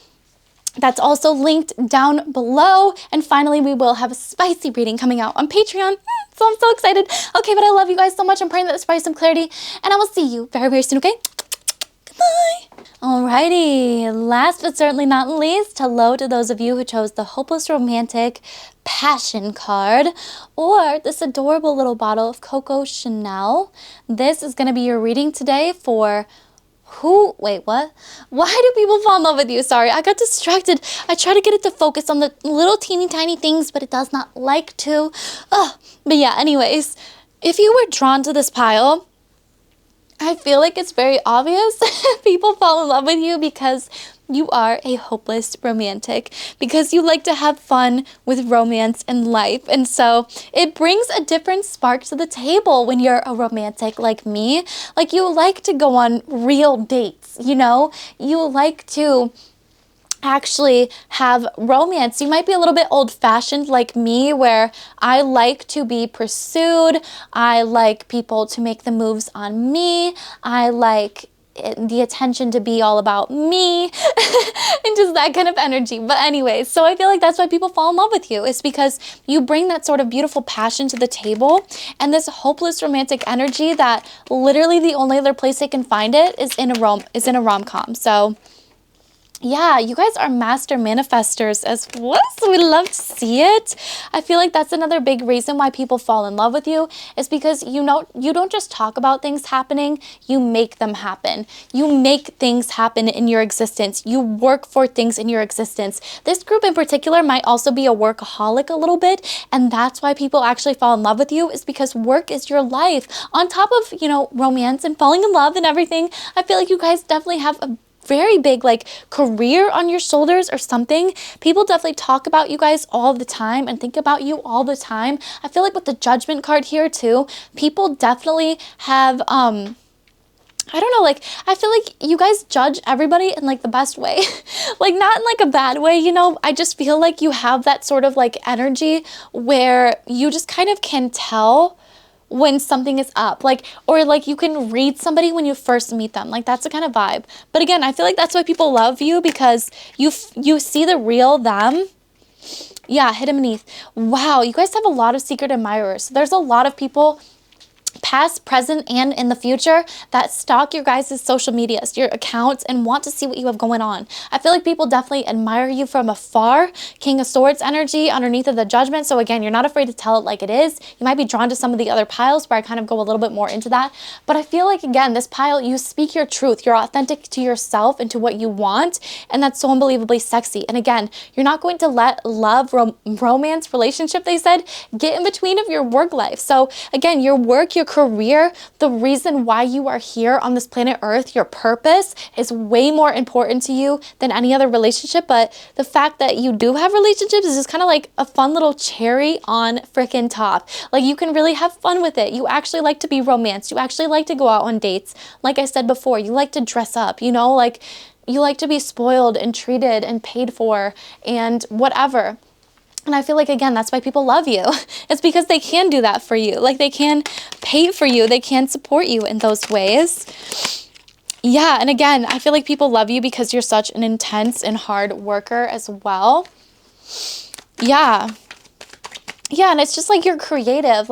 That's also linked down below. And finally, we will have a spicy reading coming out on Patreon. So I'm so excited. Okay, but I love you guys so much. I'm praying that this brings some clarity. And I will see you very, very soon, okay? Goodbye. Alrighty. Last but certainly not least, hello to those of you who chose the Hopeless Romantic Passion card or this adorable little bottle of Coco Chanel. This is going to be your reading today for wait, what? Why do people fall in love with you? Sorry, I got distracted. I try to get it to focus on the little teeny tiny things, but it does not like to. But yeah, anyways, if you were drawn to this pile, I feel like it's very obvious people fall in love with you because you are a hopeless romantic, because you like to have fun with romance and life. And so it brings a different spark to the table when you're a romantic like me. Like you like to go on real dates, you know? You like to actually have romance. You might be a little bit old-fashioned like me, where I like to be pursued. I like people to make the moves on me. I like the attention to be all about me and just that kind of energy. But anyways, so I feel like that's why people fall in love with you. It's because you bring that sort of beautiful passion to the table and this hopeless romantic energy that literally the only other place they can find it is in a rom-com. So yeah, you guys are master manifestors as well, so we love to see it. I feel like that's another big reason why people fall in love with you is because you don't just talk about things happening, you make them happen. You make things happen in your existence. You work for things in your existence. This group in particular might also be a workaholic a little bit, and that's why people actually fall in love with you is because work is your life. On top of, romance and falling in love and everything, I feel like you guys definitely have a very big career on your shoulders or something. People definitely talk about you guys all the time and think about you all the time. I feel like with the Judgment card here too, people definitely have I don't know, I feel like you guys judge everybody in the best way. Not in a bad way, I just feel like you have that sort of energy where you just kind of can tell when something is up, or you can read somebody when you first meet them. That's the kind of vibe. But again, I feel like that's why people love you, because you see the real them. Yeah, hidden beneath. Wow, you guys have a lot of secret admirers. There's a lot of people, past, present, and in the future, that stalk your guys' social medias, your accounts, and want to see what you have going on. I feel like people definitely admire you from afar. King of Swords energy underneath of the Judgment. So again, you're not afraid to tell it like it is. You might be drawn to some of the other piles where I kind of go a little bit more into that. But I feel like, again, this pile, you speak your truth. You're authentic to yourself and to what you want. And that's so unbelievably sexy. And again, you're not going to let love, romance, relationship, they said, get in between of your work life. So again, your work, your career, the reason why you are here on this planet Earth, your purpose is way more important to you than any other relationship. But the fact that you do have relationships is just kind of like a fun little cherry on freaking top. You can really have fun with it. You actually like to be romanced. You actually like to go out on dates. Like I said before, you like to dress up, you like to be spoiled and treated and paid for and whatever. And I feel like, again, that's why people love you. It's because they can do that for you. They can pay for you. They can support you in those ways. Yeah, and again, I feel like people love you because you're such an intense and hard worker as well. Yeah. Yeah, and it's just you're creative.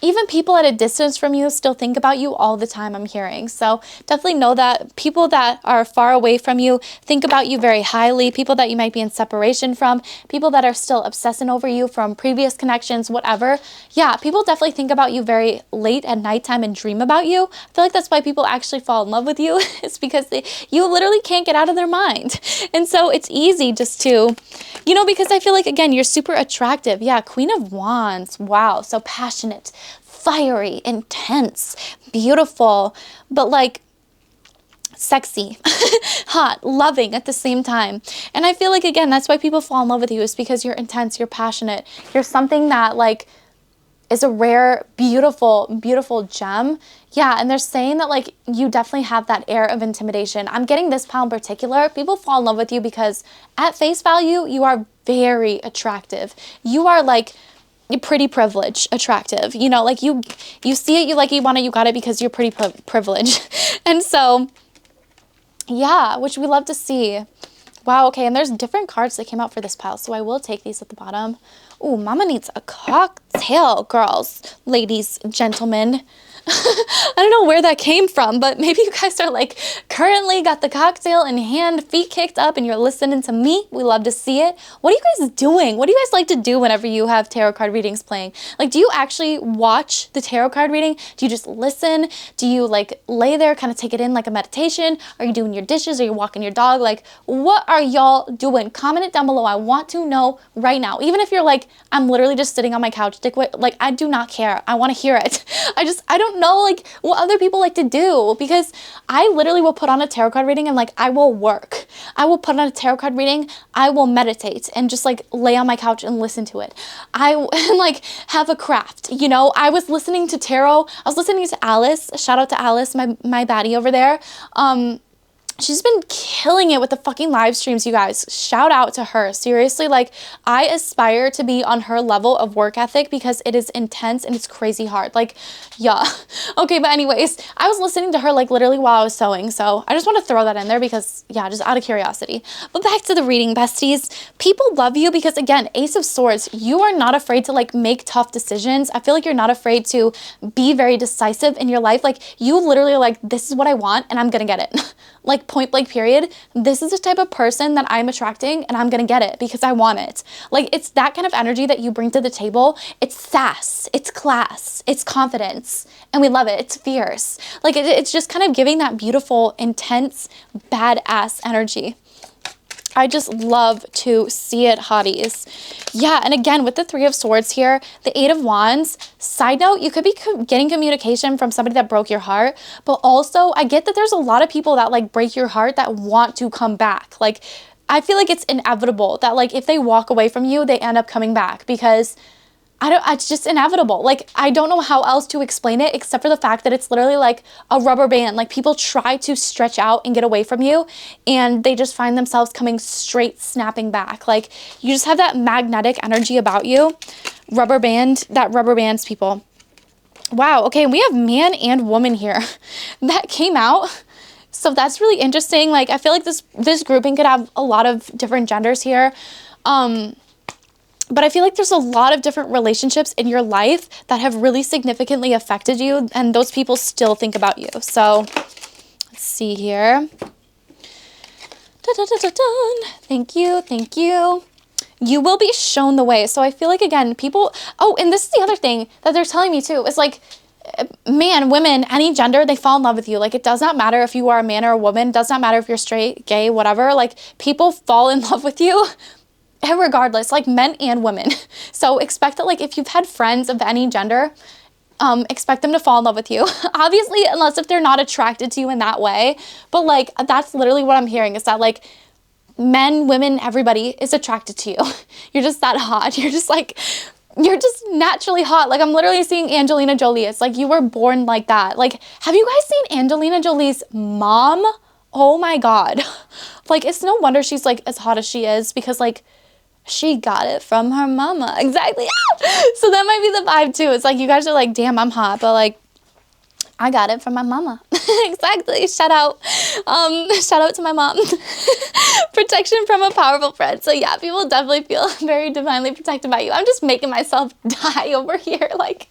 Even people at a distance from you still think about you all the time, I'm hearing. So definitely know that people that are far away from you think about you very highly. People that you might be in separation from, people that are still obsessing over you from previous connections, whatever. Yeah, people definitely think about you very late at nighttime and dream about you. I feel like that's why people actually fall in love with you. It's because you literally can't get out of their mind. And so it's easy just to, because I feel like, again, you're super attractive. Yeah, Queen of Wands. Wow, so passionate, fiery, intense, beautiful, but sexy, hot, loving at the same time. And I feel like, again, that's why people fall in love with you, is because you're intense, you're passionate, you're something that is a rare, beautiful, beautiful gem. Yeah, and they're saying that you definitely have that air of intimidation. I'm getting this pile in particular. People fall in love with you because at face value, you are very attractive. You are pretty privileged, attractive. You see it, you like it, you want it, you got it because you're pretty privileged. And so, yeah, which we love to see. Wow, okay, and there's different cards that came out for this pile, so I will take these at the bottom. Ooh, mama needs a cocktail, girls, ladies, gentlemen. I don't know where that came from, but maybe you guys are currently got the cocktail in hand, feet kicked up, and you're listening to me. We love to see it. What are you guys doing? What do you guys like to do whenever you have tarot card readings playing? Do you actually watch the tarot card reading? Do you just listen? Do you lay there, kind of take it in like a meditation? Are you doing your dishes? Are you walking your dog? What are y'all doing? Comment it down below. I want to know right now. Even if you're I'm literally just sitting on my couch, I do not care. I want to hear it. I don't know what other people like to do, because I literally will put on a tarot card reading and I will work. I will put on a tarot card reading, I will meditate and just lay on my couch and listen to it. I have a craft, I was listening to tarot. I was listening to Alice. Shout out to Alice, my baddie over there. she's been killing it with the fucking live streams, you guys. Shout out to her. Seriously, like, I aspire to be on her level of work ethic because it is intense and it's crazy hard. Like, yeah. Okay, but anyways, I was listening to her like literally while I was sewing, so I just want to throw that in there because, yeah, just out of curiosity. But back to the reading, besties. People love you because, again, Ace of Swords, you are not afraid to like make tough decisions. I feel like you're not afraid to be very decisive in your life. Like, you literally are like, this is what I want and I'm gonna get it. Like, point blank period. This is the type of person that I'm attracting and I'm gonna get it because I want it. Like, it's that kind of energy that you bring to the table. It's sass, it's class, it's confidence, and we love it. It's fierce. Like, it's just kind of giving that beautiful, intense, badass energy. I just love to see it, hotties. Yeah, and again, with the Three of Swords here, the Eight of Wands, side note, you could be getting communication from somebody that broke your heart, but also I get that there's a lot of people that like break your heart that want to come back. Like, I feel like it's inevitable that like if they walk away from you, they end up coming back because it's just inevitable. Like, I don't know how else to explain it except for the fact that it's literally like a rubber band. Like, people try to stretch out and get away from you and they just find themselves coming straight snapping back. Like, you just have that magnetic energy about you. Rubber band, that rubber bands people. Wow. Okay. And we have man and woman here that came out. So that's really interesting. Like, I feel like this grouping could have a lot of different genders here. But I feel like there's a lot of different relationships in your life that have really significantly affected you, and those people still think about you. So let's see here. Thank you, thank you. You will be shown the way. So I feel like, again, people, oh, and this is the other thing that they're telling me too. It's like, man, women, any gender, they fall in love with you. Like, it does not matter if you are a man or a woman. It does not matter if you're straight, gay, whatever. Like, people fall in love with you. And regardless, like men and women. So expect that, like, if you've had friends of any gender, expect them to fall in love with you. Obviously, unless if they're not attracted to you in that way. But like, that's literally what I'm hearing is that like men, women, everybody is attracted to you. You're just that hot. You're just like, you're just naturally hot. Like, I'm literally seeing Angelina Jolie. It's like you were born like that. Like, have you guys seen Angelina Jolie's mom? Oh my God. Like, it's no wonder she's like as hot as she is because like, she got it from her mama. Exactly. So that might be the vibe too. It's like you guys are like, damn, I'm hot, but like, I got it from my mama. Exactly. Shout out to my mom. Protection from a powerful friend. So yeah, people definitely feel very divinely protected by you. I'm just making myself die over here. Like,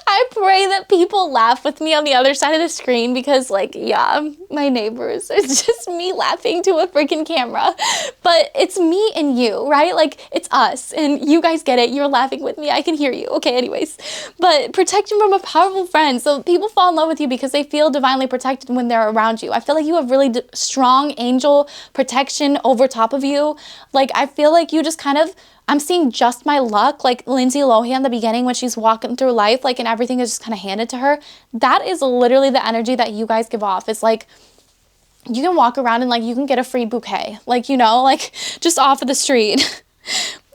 I pray that people laugh with me on the other side of the screen because, like, yeah, my neighbors, it's just me laughing to a freaking camera. But it's me and you, right? Like, it's us and you guys get it. You're laughing with me. I can hear you. Okay, anyways. But protection from a powerful friend. So people fall in love with you because they feel divinely protected when they're around you. I feel like you have really strong angel protection over top of you. Like, I feel like you just kind of, I'm seeing just my luck, like Lindsay Lohan in the beginning when she's walking through life, like, and everything is just kind of handed to her. That is literally the energy that you guys give off. It's like, you can walk around and like, you can get a free bouquet, like, you know, like just off of the street.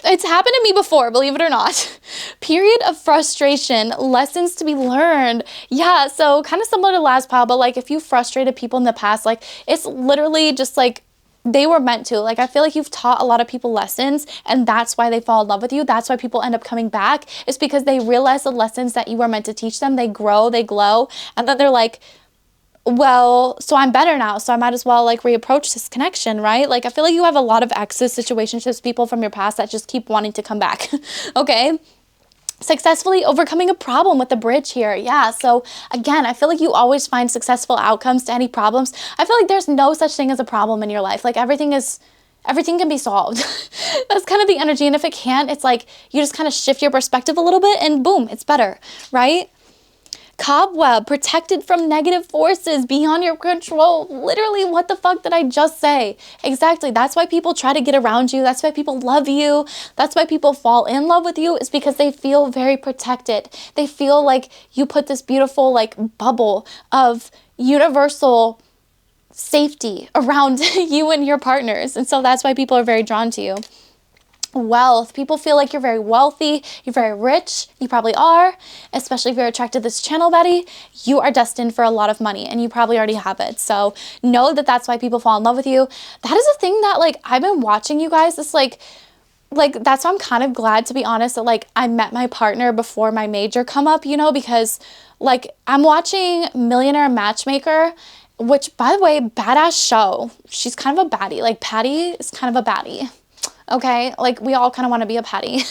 It's happened to me before, believe it or not. Period of frustration, lessons to be learned. Yeah, so kind of similar to last pile, but like if you frustrated people in the past, like it's literally just like they were meant to. Like, I feel like you've taught a lot of people lessons and that's why they fall in love with you. That's why people end up coming back. It's because they realize the lessons that you were meant to teach them. They grow, they glow, and then they're like, well, so I'm better now, so I might as well like reapproach this connection, right? Like, I feel like you have a lot of exes, situationships, people from your past that just keep wanting to come back. Okay. Successfully overcoming a problem with the bridge here. Yeah, so again, I feel like you always find successful outcomes to any problems. I feel like there's no such thing as a problem in your life. Like, everything can be solved. That's kind of the energy. And if it can't, it's like you just kind of shift your perspective a little bit and boom, it's better, right? Cobweb, protected from negative forces beyond your control. Literally, what the fuck did I just say? Exactly. That's why people try to get around you. That's why people love you. That's why people fall in love with you, is because they feel very protected. They feel like you put this beautiful like bubble of universal safety around you and your partners. And so that's why people are very drawn to you. wealth. People feel like you're very wealthy, you're very rich, you probably are, especially if you're attracted to this channel, Betty. You are destined for a lot of money, and you probably already have it. So know that that's why people fall in love with you. That is a thing that, like, I've been watching you guys. It's like that's why I'm kind of glad, to be honest, that like I met my partner before my major come up, you know, because like I'm watching Millionaire Matchmaker, which, by the way, badass show. She's kind of a baddie. Like, Patty is kind of a baddie. Okay, like we all kind of want to be a Patty.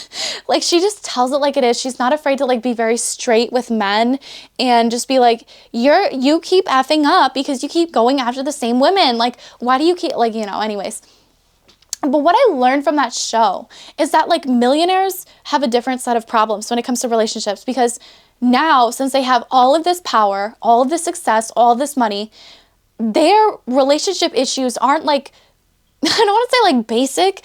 Like, she just tells it like it is. She's not afraid to like be very straight with men and just be like, you keep effing up because you keep going after the same women. Like, why do you keep, like, you know, anyways. But what I learned from that show is that like millionaires have a different set of problems when it comes to relationships, because now, since they have all of this power, all of this success, all of this money, their relationship issues aren't like, I don't want to say like basic,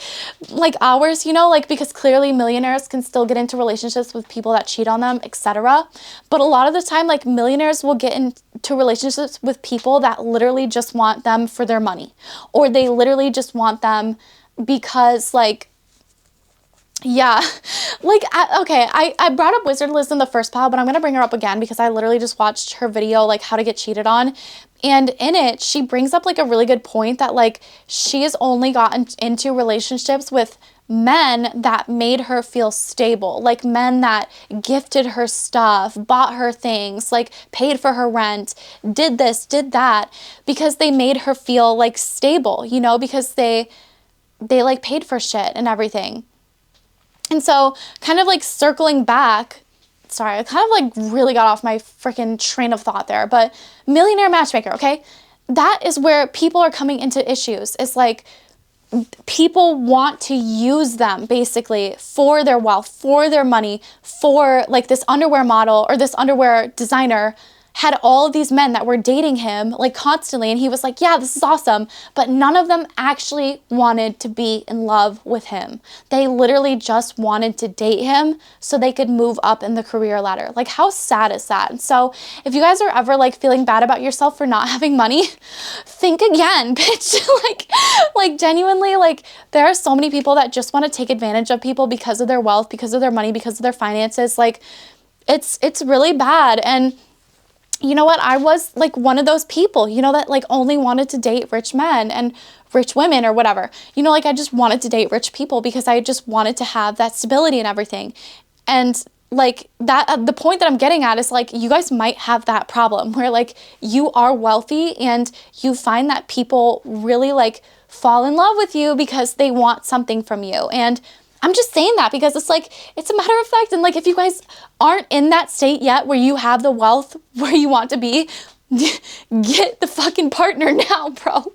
like ours, you know, like, because clearly millionaires can still get into relationships with people that cheat on them, etc. But a lot of the time, like, millionaires will get into relationships with people that literally just want them for their money, or they literally just want them because, like, yeah, like, I brought up Wizard Liz in the first pile, but I'm going to bring her up again because I literally just watched her video, like, how to get cheated on. And in it, she brings up, like, a really good point that, like, she has only gotten into relationships with men that made her feel stable, like men that gifted her stuff, bought her things, like paid for her rent, did this, did that, because they made her feel, like, stable, you know, because they like paid for shit and everything. And so, kind of like circling back, sorry, I kind of like really got off my freaking train of thought there, but Millionaire Matchmaker, okay? That is where people are coming into issues. It's like people want to use them basically for their wealth, for their money, for like this underwear model or this underwear designer had all of these men that were dating him like constantly, and he was like, yeah, this is awesome, but none of them actually wanted to be in love with him. They literally just wanted to date him so they could move up in the career ladder. Like, how sad is that? So if you guys are ever like feeling bad about yourself for not having money, think again, bitch. like genuinely, like, there are so many people that just want to take advantage of people because of their wealth, because of their money, because of their finances. Like, it's really bad. And you know what? I was like one of those people, you know, that like only wanted to date rich men and rich women or whatever. You know, like, I just wanted to date rich people because I just wanted to have that stability and everything. And like that, the point that I'm getting at is like, you guys might have that problem where like you are wealthy and you find that people really like fall in love with you because they want something from you. And I'm just saying that because it's like, it's a matter of fact. And like, if you guys aren't in that state yet where you have the wealth where you want to be, get the fucking partner now, bro.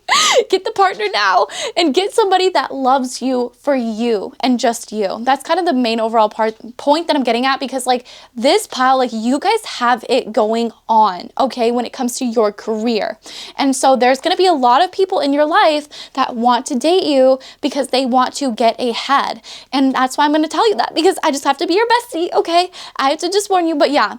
Get the partner now and get somebody that loves you for you and just you. That's kind of the main overall point that I'm getting at, because like this pile, like, you guys have it going on, okay, when it comes to your career. And so there's going to be a lot of people in your life that want to date you because they want to get ahead. And that's why I'm going to tell you that, because I just have to be your bestie, okay? I have to just warn you, but yeah.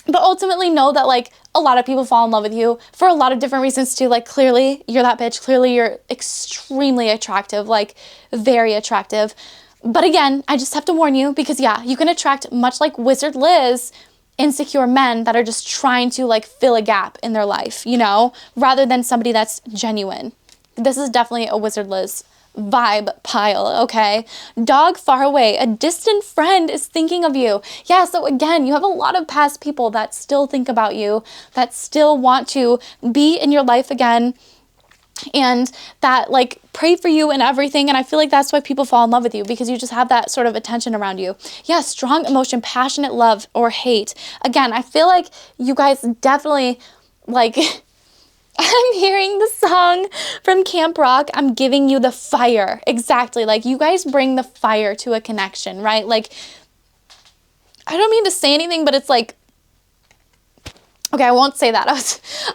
But ultimately know that like a lot of people fall in love with you for a lot of different reasons too. Like, clearly you're that bitch. Clearly you're extremely attractive, like very attractive. But again, I just have to warn you because yeah, you can attract, much like Wizard Liz, insecure men that are just trying to like fill a gap in their life, you know, rather than somebody that's genuine. This is definitely a Wizard Liz vibe pile, okay? Dog far away, a distant friend is thinking of you. Yeah, so again, you have a lot of past people that still think about you, that still want to be in your life again, and that like pray for you and everything. And I feel like that's why people fall in love with you, because you just have that sort of attention around you. Yeah, strong emotion, passionate love or hate. Again, I feel like you guys definitely like I'm hearing the song from Camp Rock, I'm giving you the fire. Exactly. Like, you guys bring the fire to a connection, right? Like, I don't mean to say anything, but it's like, Okay, I won't say that.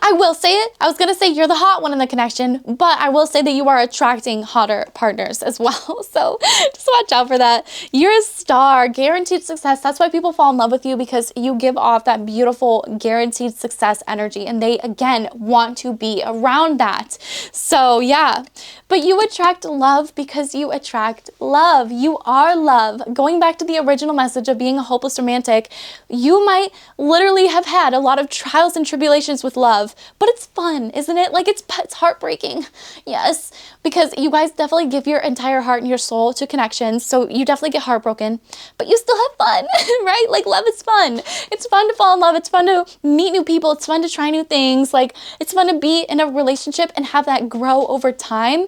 I will say it. I was going to say you're the hot one in the connection, but I will say that you are attracting hotter partners as well. So just watch out for that. You're a star, guaranteed success. That's why people fall in love with you, because you give off that beautiful guaranteed success energy, and they, again, want to be around that. So yeah, but you attract love because you attract love. You are love. Going back to the original message of being a hopeless romantic, you might literally have had a lot of trials and tribulations with love, but it's fun, isn't it? Like, it's heartbreaking. Yes, because you guys definitely give your entire heart and your soul to connections, so you definitely get heartbroken, but you still have fun, right? Like, love is fun. It's fun to fall in love. It's fun to meet new people. It's fun to try new things. Like, it's fun to be in a relationship and have that grow over time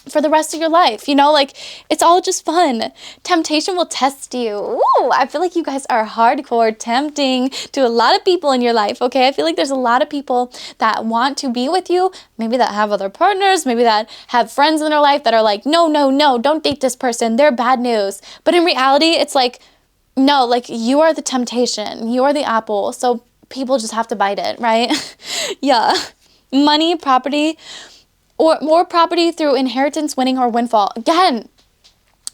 for the rest of your life, you know, like, it's all just fun. Temptation will test you. Ooh, I feel like you guys are hardcore tempting to a lot of people in your life, okay? I feel like there's a lot of people that want to be with you, maybe that have other partners, maybe that have friends in their life that are like, no, no, no, don't date this person, they're bad news. But in reality, it's like, no, like, you are the temptation, you are the apple, so people just have to bite it, right? Yeah. Money, property, or more property through inheritance, winning, or windfall. Again,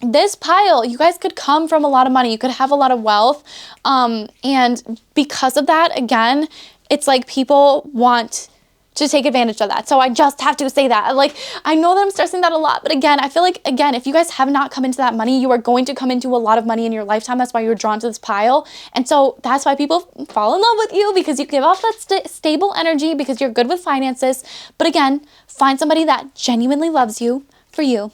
this pile, you guys could come from a lot of money. You could have a lot of wealth. And because of that, again, it's like people want to take advantage of that. So I just have to say that. Like, I know that I'm stressing that a lot, but again, I feel like, again, if you guys have not come into that money, you are going to come into a lot of money in your lifetime. That's why you're drawn to this pile. And so that's why people fall in love with you, because you give off that stable energy, because you're good with finances. But again, find somebody that genuinely loves you for you.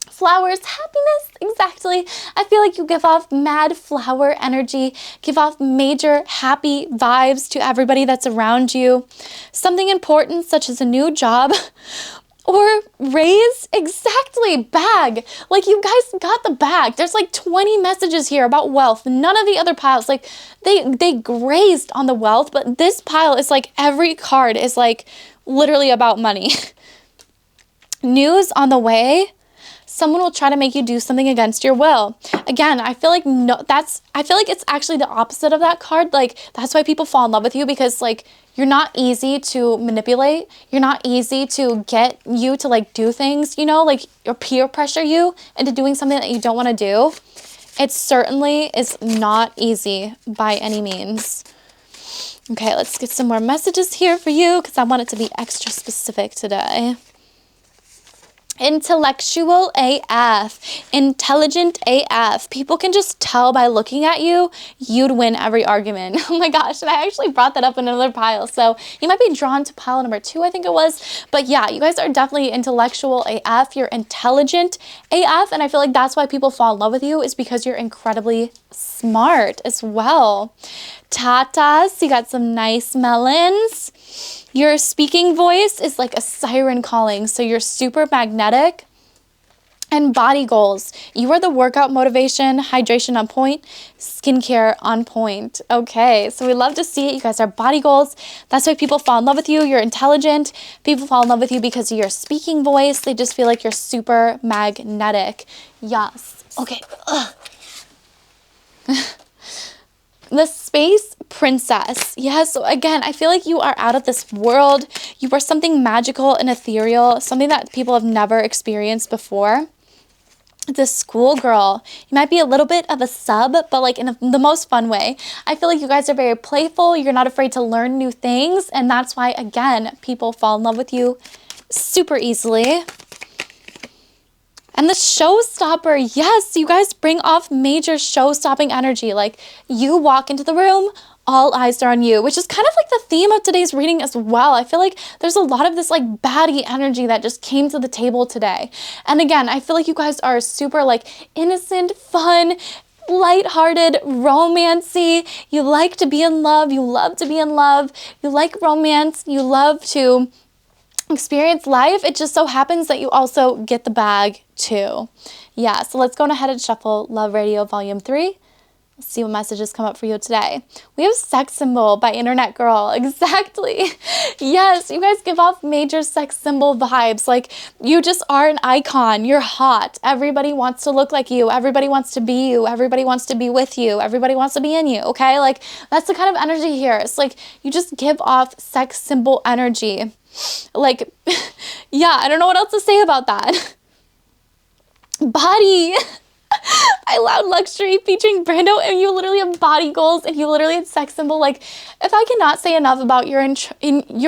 Flowers, happiness, exactly. I feel like you give off mad flower energy, give off major happy vibes to everybody that's around you. Something important, such as a new job or raise, exactly, bag. Like, you guys got the bag. There's like 20 messages here about wealth. None of the other piles, like, they grazed on the wealth, but this pile is like, every card is like literally about money. News on the way. Someone will try to make you do something against your will. Again, I feel like I feel like it's actually the opposite of that card. Like, that's why people fall in love with you, because like, you're not easy to manipulate. You're not easy to get you to like do things, you know, like, or peer pressure you into doing something that you don't want to do. It certainly is not easy by any means. Okay, let's get some more messages here for you, because I want it to be extra specific today. Intellectual AF, intelligent AF. People can just tell by looking at you, you'd win every argument. Oh my gosh, and I actually brought that up in another pile. So you might be drawn to pile number 2, I think it was. But yeah, you guys are definitely intellectual AF. You're intelligent AF, and I feel like that's why people fall in love with you, is because you're incredibly smart as well. Tatas, you got some nice melons. Your speaking voice is like a siren calling, so you're super magnetic. And body goals. You are the workout motivation, hydration on point, skincare on point. Okay, so we love to see it. You guys are body goals. That's why people fall in love with you. You're intelligent. People fall in love with you because of your speaking voice. They just feel like you're super magnetic. Yes. Okay. The space princess. Yes, so again, I feel like you are out of this world. You are something magical and ethereal, something that people have never experienced before. The schoolgirl. You might be a little bit of a sub, but like in the most fun way. I feel like you guys are very playful. You're not afraid to learn new things, and that's why, again, people fall in love with you super easily. And the showstopper, yes, you guys bring off major show-stopping energy. Like, you walk into the room, all eyes are on you, which is kind of like the theme of today's reading as well. I feel like there's a lot of this like baddie energy that just came to the table today. And again, I feel like you guys are super like innocent, fun, lighthearted, romancy. You like to be in love. You love to be in love. You like romance. You love to experience life. It just so happens that you also get the bag too. Yeah, so let's go ahead and shuffle Love Radio Volume 3. Let's see what messages come up for you today. We have Sex Symbol by Internet Girl. Exactly. Yes, you guys give off major sex symbol vibes. Like, you just are an icon. You're hot. Everybody wants to look like you. Everybody wants to be you. Everybody wants to be with you. Everybody wants to be in you, okay? Like, that's the kind of energy here. It's like, you just give off sex symbol energy. Like, yeah, I don't know what else to say about that. Body. I Loud Luxury featuring Brando, and you literally have body goals, and you literally had sex symbol. Like, if I cannot say enough about your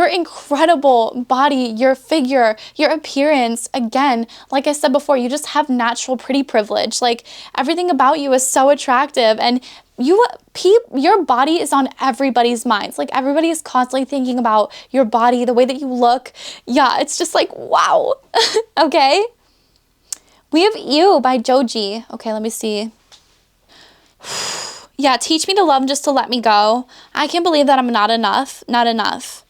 incredible body, your figure, your appearance, again, like I said before, you just have natural pretty privilege. Like, everything about you is so attractive, and your body is on everybody's minds. Like, everybody is constantly thinking about your body, the way that you look. Yeah, it's just like, wow. Okay. We have You by Joji. Okay, let me see. Yeah, teach me to love just to let me go. I can't believe that I'm not enough. Not enough.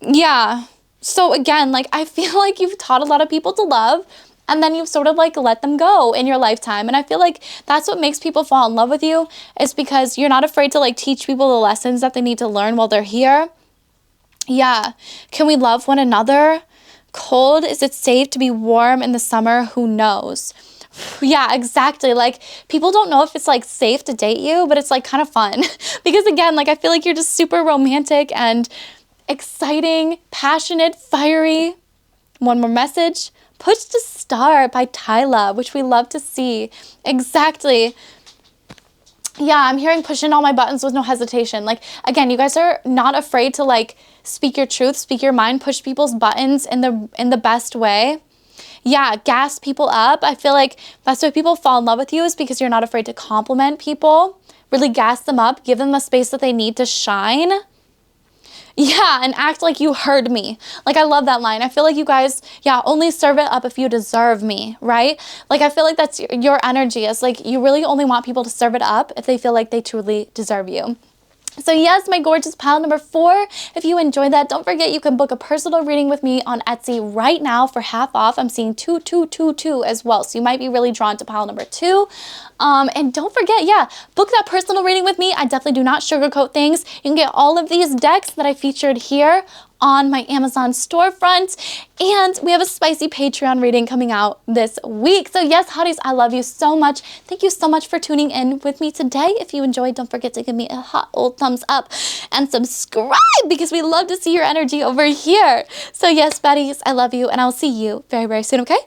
Yeah. So again, like, I feel like you've taught a lot of people to love, and then you've sort of like let them go in your lifetime. And I feel like that's what makes people fall in love with you, is because you're not afraid to like teach people the lessons that they need to learn while they're here. Yeah. Can we love one another? Cold, is it safe to be warm in the summer? Who knows? Yeah, exactly. Like, people don't know if it's like safe to date you, but it's like kind of fun. Because again, like, I feel like you're just super romantic and exciting, passionate, fiery. One more message. Push to Start by Tyla, which we love to see. Exactly. Yeah, I'm hearing pushing all my buttons with no hesitation. Like, again, you guys are not afraid to like speak your truth, speak your mind, push people's buttons in the best way. Yeah, gas people up. I feel like that's why people fall in love with you, is because you're not afraid to compliment people, really gas them up, give them the space that they need to shine. Yeah, and act like you heard me. Like, I love that line. I feel like you guys, yeah, only serve it up if you deserve me, right? Like, I feel like that's your energy. It's like you really only want people to serve it up if they feel like they truly deserve you. So yes, my gorgeous pile number 4, if you enjoyed that, don't forget you can book a personal reading with me on Etsy right now for half off. I'm seeing 2222 as well, so you might be really drawn to pile number 2. And don't forget, yeah, book that personal reading with me. I definitely do not sugarcoat things. You can get all of these decks that I featured here on my Amazon storefront, and we have a spicy Patreon reading coming out this week. So yes, hotties, I love you so much. Thank you so much for tuning in with me today. If you enjoyed, don't forget to give me a hot old thumbs up and subscribe, because we love to see your energy over here. So yes, buddies, I love you, and I'll see you very, very soon, okay?